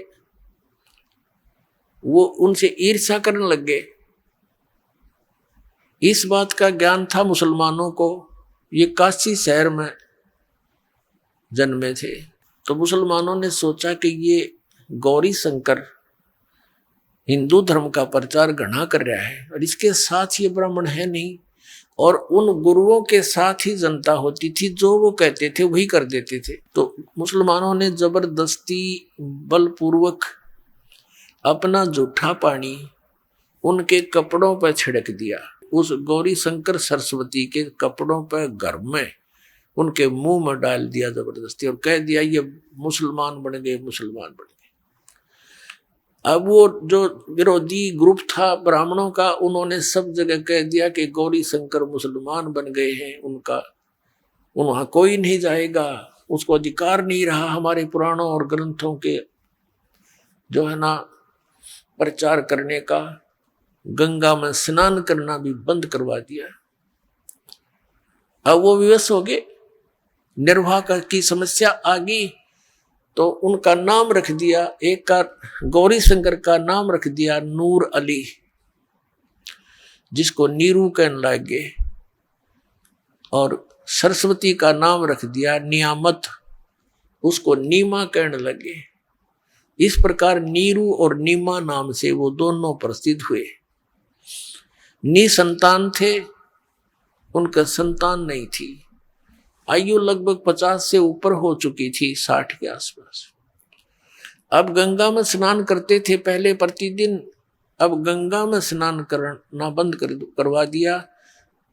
वो उनसे ईर्ष्या करने लग गए। इस बात का ज्ञान था मुसलमानों को, ये काशी शहर में जन्मे थे। तो मुसलमानों ने सोचा कि ये गौरी शंकर हिंदू धर्म का प्रचार घना कर रहा है, और इसके साथ ये ब्राह्मण है नहीं, और उन गुरुओं के साथ ही जनता होती थी, जो वो कहते थे वही कर देते थे। तो मुसलमानों ने जबरदस्ती बलपूर्वक अपना जूठा पानी उनके कपड़ों पर छिड़क दिया। उस गौरी शंकर सरस्वती के कपड़ों पर घर में उनके मुंह में डाल दिया जबरदस्ती, और कह दिया ये मुसलमान बन गए, मुसलमान बन गए। अब वो जो विरोधी ग्रुप था ब्राह्मणों का, उन्होंने सब जगह कह दिया कि गौरी शंकर मुसलमान बन गए हैं, उनका वहां कोई नहीं जाएगा, उसको अधिकार नहीं रहा हमारे पुराणों और ग्रंथों के जो है ना प्रचार करने का। गंगा में स्नान करना भी बंद करवा दिया। अब वो विवश हो गए, निर्वाह की समस्या आ गई, तो उनका नाम रख दिया, एक का गौरी शंकर का नाम रख दिया नूर अली, जिसको नीरू कहने लगे, और सरस्वती का नाम रख दिया नियामत, उसको नीमा कहने लगे। इस प्रकार नीरू और नीमा नाम से वो दोनों प्रसिद्ध हुए। निसंतान थे, उनका संतान नहीं थी। आयु लगभग 50 से ऊपर हो चुकी थी, 60 के आसपास। अब गंगा में स्नान करते थे पहले प्रतिदिन, अब गंगा में स्नान करना बंद करवा दिया।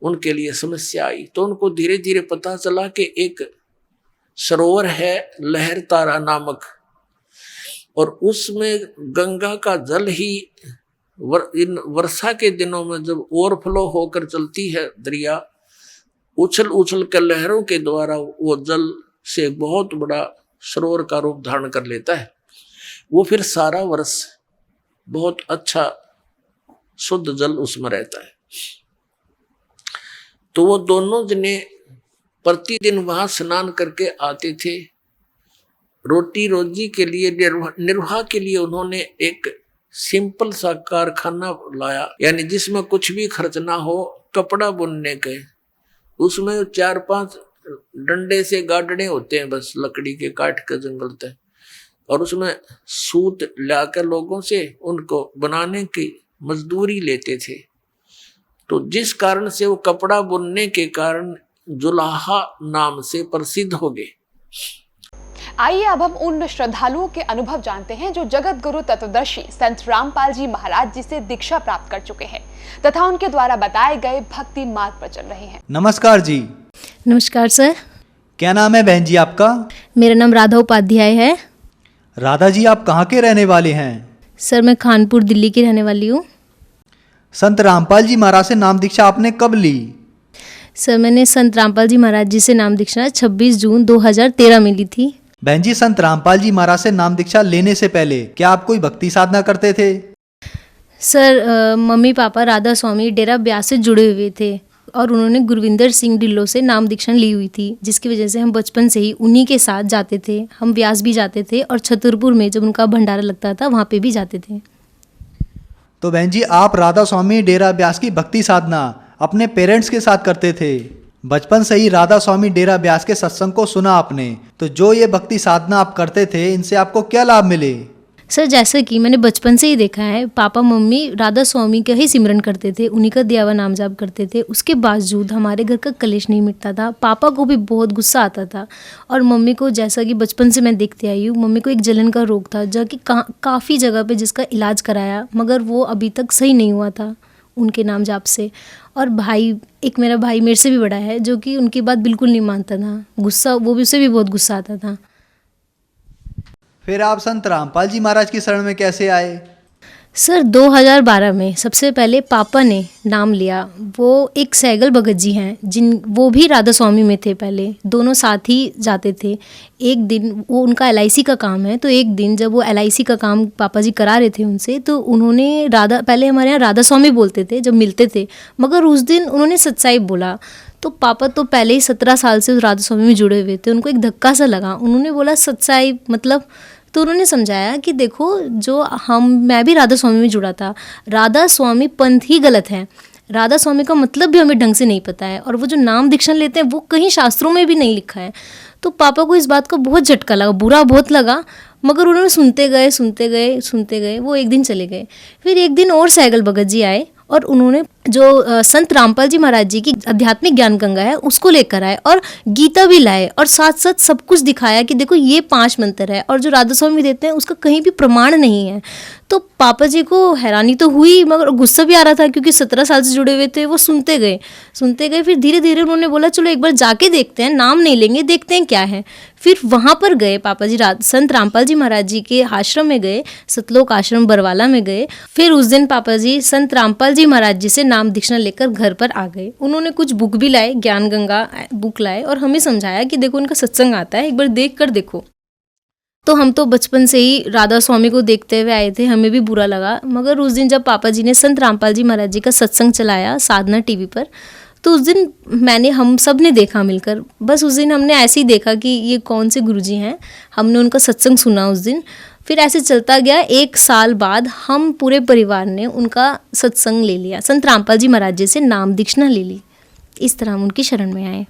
उनके लिए समस्या आई, तो उनको धीरे धीरे पता चला कि एक सरोवर है लहर तारा नामक, और उसमें गंगा का जल ही इन वर्षा के दिनों में जब ओवरफ्लो होकर चलती है दरिया, उछल उछल कर लहरों के द्वारा वो जल से बहुत बड़ा सरोवर का रूप धारण कर लेता है। वो फिर सारा वर्ष बहुत अच्छा शुद्ध जल उसमें रहता है। तो वो दोनों जने प्रतिदिन वहां स्नान करके आते थे। रोटी रोजी के लिए, निर्वाह के लिए उन्होंने एक सिंपल सा कारखाना लाया, यानी जिसमें कुछ भी खर्च ना हो, कपड़ा बुनने के। उसमें 4-5 डंडे से गाडने होते हैं, बस लकड़ी के काट के जंगल तक, और उसमें सूत लाकर लोगों से उनको बनाने की मजदूरी लेते थे। तो जिस कारण से वो कपड़ा बुनने के कारण जुलाहा नाम से प्रसिद्ध हो गए। आइए अब हम उन श्रद्धालुओं के अनुभव जानते हैं जो जगत गुरु तत्वदर्शी संत रामपाल जी महाराज जी से दीक्षा प्राप्त कर चुके हैं तथा उनके द्वारा बताए गए भक्ति मार्ग पर चल रहे हैं। नमस्कार जी। नमस्कार सर। क्या नाम है बहन जी आपका? मेरा नाम राधा उपाध्याय है। राधा जी, आप कहाँ के रहने वाले हैं? सर मैं कानपुर दिल्ली की रहने वाली हूँ। संत रामपाल जी महाराज से नाम दीक्षा आपने कब ली? सर मैंने संत रामपाल जी महाराज जी से नाम दीक्षा 26 जून 2013 में ली थी। बहन जी, संत रामपाल जी महाराज से नाम दीक्षा लेने से पहले क्या आप कोई भक्ति साधना करते थे? सर मम्मी पापा राधा स्वामी डेरा ब्यास से जुड़े हुए थे और उन्होंने गुरविंदर सिंह ढिल्लों से नाम दीक्षा ली हुई थी, जिसकी वजह से हम बचपन से ही उन्हीं के साथ जाते थे। हम ब्यास भी जाते थे और छतरपुर में जब उनका भंडारा लगता था वहाँ पे भी जाते थे। तो बहन जी, आप राधा स्वामी डेरा ब्यास की भक्ति साधना अपने पेरेंट्स के साथ करते थे। बचपन से ही राधा स्वामी डेरा ब्यास के सत्संग को सुना आपने, तो जो ये भक्ति साधना आप करते थे, इनसे आपको क्या लाभ मिले? सर जैसे कि मैंने बचपन से ही देखा है, पापा मम्मी राधा स्वामी का ही सिमरन करते थे, उन्हीं का दिया हुआ नाम जाप करते थे। उसके बावजूद हमारे घर का कलेश नहीं मिटता था। पापा को भी बहुत गुस्सा आता था और मम्मी को, जैसा कि बचपन से मैं देखते आई हूँ, मम्मी को एक जलन का रोग था जो कि काफ़ी जगह पे जिसका इलाज कराया, मगर वो अभी तक सही नहीं हुआ था उनके नाम जाप से। और भाई, एक मेरा भाई मेरे से भी बड़ा है जो कि उनकी बात बिल्कुल नहीं मानता था, गुस्सा, वो भी, उसे भी बहुत गुस्सा आता था। फिर आप संत रामपाल जी महाराज की शरण में कैसे आए? सर 2012 में सबसे पहले पापा ने नाम लिया। वो एक सैगल भगत जी हैं, वो भी राधा स्वामी में थे पहले, दोनों साथ ही जाते थे। एक दिन वो, उनका LIC का काम है, तो एक दिन जब वो LIC का काम पापा जी करा रहे थे उनसे, तो उन्होंने पहले हमारे यहाँ राधा स्वामी बोलते थे जब मिलते थे, मगर उस दिन उन्होंने सत्साई बोला। तो पापा तो पहले ही 17 साल से उस राधा स्वामी में जुड़े हुए थे, उनको एक धक्का सा लगा। उन्होंने बोला सत्साई मतलब, तो उन्होंने समझाया कि देखो, मैं भी राधा स्वामी में जुड़ा था, राधा स्वामी पंथ ही गलत है, राधा स्वामी का मतलब भी हमें ढंग से नहीं पता है, और वो जो नाम दीक्षा लेते हैं वो कहीं शास्त्रों में भी नहीं लिखा है। तो पापा को इस बात का बहुत झटका लगा, बुरा बहुत लगा, मगर उन्होंने सुनते गए। वो एक दिन चले गए। फिर एक दिन और सैगल भगत जी आए और उन्होंने जो संत रामपाल जी महाराज जी की आध्यात्मिक ज्ञान गंगा है उसको लेकर आए और गीता भी लाए और साथ साथ सब कुछ दिखाया कि देखो ये 5 मंत्र है, और जो राधा स्वामी देते हैं उसका कहीं भी प्रमाण नहीं है। तो पापा जी को हैरानी तो हुई, मगर गुस्सा भी आ रहा था क्योंकि 17 साल से जुड़े हुए थे। वो सुनते गए। फिर धीरे धीरे उन्होंने बोला चलो एक बार जाके देखते हैं, नाम नहीं लेंगे, देखते हैं क्या है। फिर वहाँ पर गए पापा जी, संत रामपाल जी महाराज जी के आश्रम में गए, सतलोक आश्रम बरवाला में गए। फिर उस दिन पापा जी संत रामपाल जी महाराज जी से नाम दीक्षा लेकर घर पर आ गए। उन्होंने कुछ बुक भी लाए, ज्ञान गंगा बुक लाए, और हमें समझाया कि देखो उनका सत्संग आता है, एक बार देख कर देखो। तो हम तो बचपन से ही राधा स्वामी को देखते हुए आए थे, हमें भी बुरा लगा। मगर उस दिन जब पापा जी ने संत रामपाल जी महाराज जी का सत्संग चलाया साधना टीवी पर, तो उस दिन हम सब ने देखा मिलकर। बस उस दिन हमने ऐसे ही देखा कि ये कौन से गुरुजी हैं, हमने उनका सत्संग सुना उस दिन। फिर ऐसे चलता गया। 1 साल बाद हम पूरे परिवार ने उनका सत्संग ले लिया, संत रामपाल जी महाराज जी से नाम दीक्षा ले ली। इस तरह हम उनकी शरण में आए।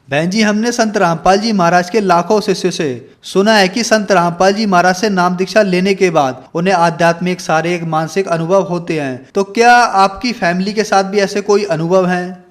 बहन जी, हमने संत रामपाल जी महाराज के लाखों शिष्यों से सुना है कि संत रामपाल जी महाराज से नाम दीक्षा लेने के बाद उन्हें आध्यात्मिक, शारीरिक, मानसिक अनुभव होते हैं। तो क्या आपकी फैमिली के साथ भी ऐसे कोई अनुभव हैं?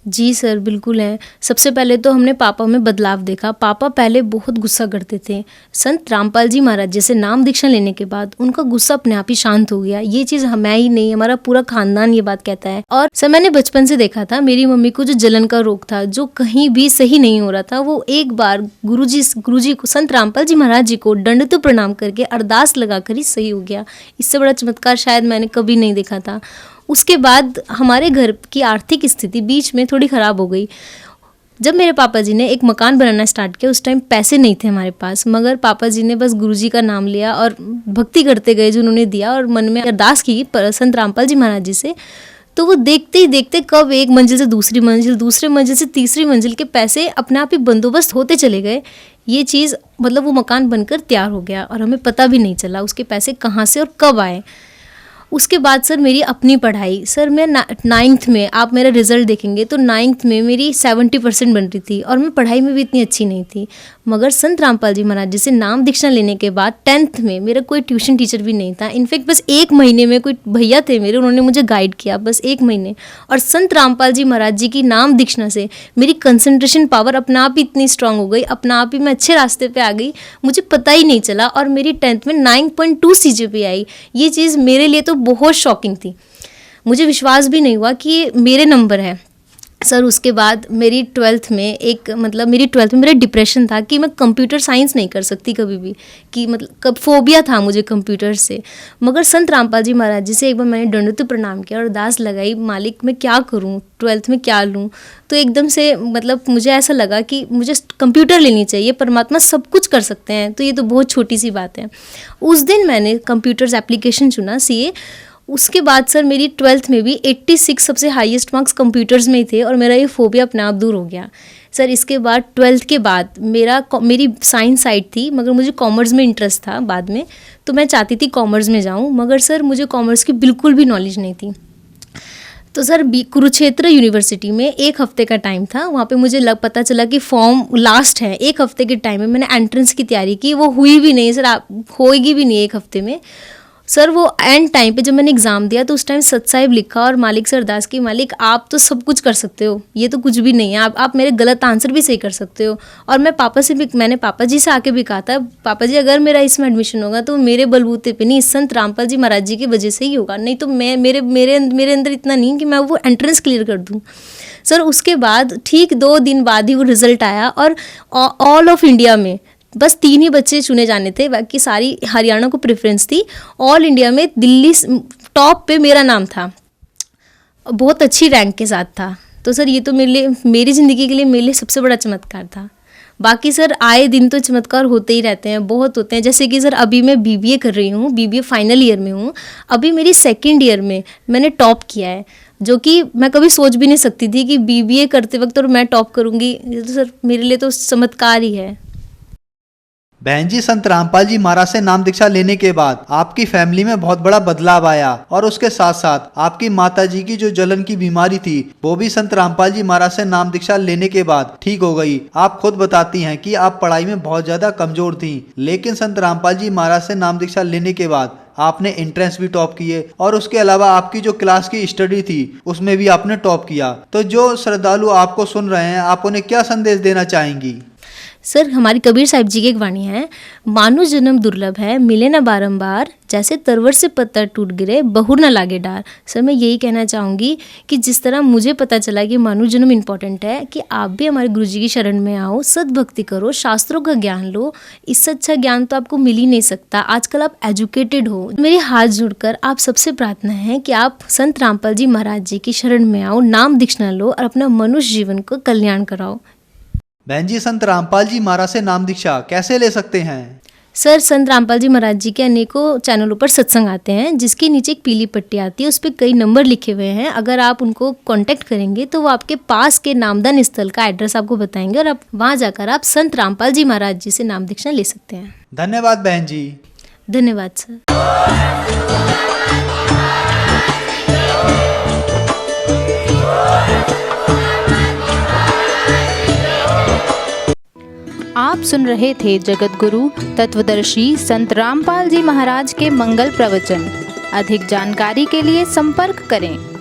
जी सर, बिल्कुल है। सबसे पहले तो हमने पापा में बदलाव देखा। पापा पहले बहुत गुस्सा करते थे। संत रामपाल जी महाराज जैसे नाम दीक्षा लेने के बाद उनका गुस्सा अपने आप ही शांत हो गया। ये चीज़ मैं ही नहीं, हमारा पूरा खानदान ये बात कहता है। और सर मैंने बचपन से देखा था, मेरी मम्मी को जो जलन का रोग था, जो कहीं भी सही नहीं हो रहा था, वो एक बार गुरुजी को, संत रामपाल जी महाराज जी को दंडवत प्रणाम करके अरदास लगाकर ही सही हो गया। इससे बड़ा चमत्कार शायद मैंने कभी नहीं देखा था। उसके बाद हमारे घर की आर्थिक स्थिति बीच में थोड़ी ख़राब हो गई। जब मेरे पापा जी ने एक मकान बनाना स्टार्ट किया, उस टाइम पैसे नहीं थे हमारे पास, मगर पापा जी ने बस गुरुजी का नाम लिया और भक्ति करते गए जो उन्होंने दिया, और मन में अरदास की संत रामपाल जी महाराज जी से। तो वो देखते ही देखते कब एक मंजिल से दूसरी मंजिल, दूसरे मंजिल से तीसरी मंजिल के पैसे अपने आप ही बंदोबस्त होते चले गए। ये चीज़ मतलब वो मकान बनकर तैयार हो गया और हमें पता भी नहीं चला उसके पैसे कहाँ से और कब आए। उसके बाद सर मेरी अपनी पढ़ाई, सर मैं 9th में, आप मेरा रिज़ल्ट देखेंगे तो 9th में मेरी 70% बन रही थी और मैं पढ़ाई में भी इतनी अच्छी नहीं थी। मगर संत रामपाल जी महाराज जी से नाम दीक्षा लेने के बाद 10th में मेरा कोई ट्यूशन टीचर भी नहीं था। इनफैक्ट बस 1 महीने में कोई भैया थे मेरे, उन्होंने मुझे गाइड किया बस 1 महीने। और संत रामपाल जी महाराज जी की नाम दीक्षा से मेरी कंसंट्रेशन पावर अपने आप ही इतनी स्ट्रांग हो गई, अपने आप ही मैं अच्छे रास्ते पे आ गई, मुझे पता ही नहीं चला। और मेरी 10th में 9.2 CGPA आई। ये चीज़ मेरे लिए तो बहुत शॉकिंग थी, मुझे विश्वास भी नहीं हुआ कि ये मेरे नंबर है। सर उसके बाद मेरी 12th में मेरी 12th में मेरा डिप्रेशन था कि मैं कंप्यूटर साइंस नहीं कर सकती कभी भी, कि कब फोबिया था मुझे कंप्यूटर से। मगर संत रामपाल जी महाराज जी से एक बार मैंने दंडवत प्रणाम किया और अरदास लगाई, मालिक मैं क्या करूं, 12th में क्या लूं। तो एकदम से मुझे ऐसा लगा कि मुझे कंप्यूटर लेनी चाहिए, परमात्मा सब कुछ कर सकते हैं, तो ये तो बहुत छोटी सी बात है। उस दिन मैंने कंप्यूटर्स एप्लीकेशन चुना, CA। उसके बाद सर मेरी 12th में भी 86 सबसे हाईएस्ट मार्क्स कंप्यूटर्स में ही थे और मेरा ये फोबिया अपने आप दूर हो गया। सर इसके बाद 12th के बाद मेरी साइंस साइड थी, मगर मुझे कॉमर्स में इंटरेस्ट था बाद में, तो मैं चाहती थी कॉमर्स में जाऊं, मगर सर मुझे कॉमर्स की बिल्कुल भी नॉलेज नहीं थी। तो सर कुरुक्षेत्र यूनिवर्सिटी में 1 हफ्ते का टाइम था, वहाँ पे मुझे पता चला कि फॉर्म लास्ट है। 1 हफ्ते के टाइम में मैंने एंट्रेंस की तैयारी की, वो हुई भी नहीं सर, होएगी भी नहीं 1 हफ्ते में। सर वो एंड टाइम पे जब मैंने एग्ज़ाम दिया तो उस टाइम सत साहिब लिखा और मालिक से अरदास की, मालिक आप तो सब कुछ कर सकते हो, ये तो कुछ भी नहीं है, आप मेरे गलत आंसर भी सही कर सकते हो। और मैंने पापा जी से आके भी कहा था, पापा जी अगर मेरा इसमें एडमिशन होगा तो मेरे बलबूते पे नहीं, संत रामपाल जी महाराज जी की वजह से ही होगा, नहीं तो मेरे अंदर इतना नहीं कि मैं वो एंट्रेंस क्लियर कर दूँ। सर उसके बाद ठीक 2 दिन बाद ही वो रिज़ल्ट आया और ऑल ऑफ इंडिया में बस 3 ही बच्चे चुने जाने थे, बाकी सारी हरियाणा को प्रेफरेंस थी। ऑल इंडिया में दिल्ली टॉप पे मेरा नाम था, बहुत अच्छी रैंक के साथ था। तो सर ये तो मेरी ज़िंदगी के लिए मेरे लिए सबसे बड़ा चमत्कार था। बाकी सर आए दिन तो चमत्कार होते ही रहते हैं, बहुत होते हैं। जैसे कि सर अभी मैं BBA कर रही हूँ, BBA फाइनल ईयर में हूँ, अभी मेरी 2nd ईयर में मैंने टॉप किया है, जो कि मैं कभी सोच भी नहीं सकती थी कि BBA करते वक्त और मैं टॉप करूँगी। ये तो सर मेरे लिए तो चमत्कार ही है। बहन जी, संत रामपाल जी महाराज से नाम दीक्षा लेने के बाद आपकी फैमिली में बहुत बड़ा बदलाव आया और उसके साथ साथ आपकी माता जी की जो जलन की बीमारी थी वो भी संत रामपाल जी महाराज से नाम दीक्षा लेने के बाद ठीक हो गई। आप खुद बताती हैं कि आप पढ़ाई में बहुत ज्यादा कमजोर थी, लेकिन संत रामपाल जी महाराज से नाम दीक्षा लेने के बाद आपने एंट्रेंस भी टॉप किए और उसके अलावा आपकी जो क्लास की स्टडी थी उसमें भी आपने टॉप किया। तो जो श्रद्धालु आपको सुन रहे हैं, आप उन्हें क्या संदेश देना चाहेंगी? सर हमारी कबीर साहिब जी की एक वाणी है, मानुष जन्म दुर्लभ है, मिले न बारंबार, जैसे तरवर से पत्थर टूट गिरे, बहुर न लागे डार। सर मैं यही कहना चाहूँगी कि जिस तरह मुझे पता चला कि मानुष जन्म इम्पॉर्टेंट है, कि आप भी हमारे गुरु जी की शरण में आओ, सद्भक्ति करो, शास्त्रों का ज्ञान लो। इससे अच्छा ज्ञान तो आपको मिल ही नहीं सकता। आजकल आप एजुकेटेड हो। मेरे हाथ जोड़कर आप सबसे प्रार्थना है कि आप संत रामपाल जी महाराज जी की शरण में आओ, नाम दीक्षा लो और अपना मनुष्य जीवन को कल्याण कराओ। बहन जी, संत रामपाल जी महाराज से नाम दीक्षा कैसे ले सकते हैं? सर संत रामपाल जी महाराज जी के अनेकों चैनलों पर सत्संग आते हैं, जिसके नीचे एक पीली पट्टी आती है, उस पर कई नंबर लिखे हुए हैं। अगर आप उनको कांटेक्ट करेंगे तो वो आपके पास के नामदान स्थल का एड्रेस आपको बताएंगे और आप वहाँ जाकर आप संत रामपाल जी महाराज जी से नाम दीक्षा ले सकते हैं। धन्यवाद बहन जी। धन्यवाद सर। आप सुन रहे थे जगत गुरु तत्वदर्शी संत रामपाल जी महाराज के मंगल प्रवचन। अधिक जानकारी के लिए संपर्क करें।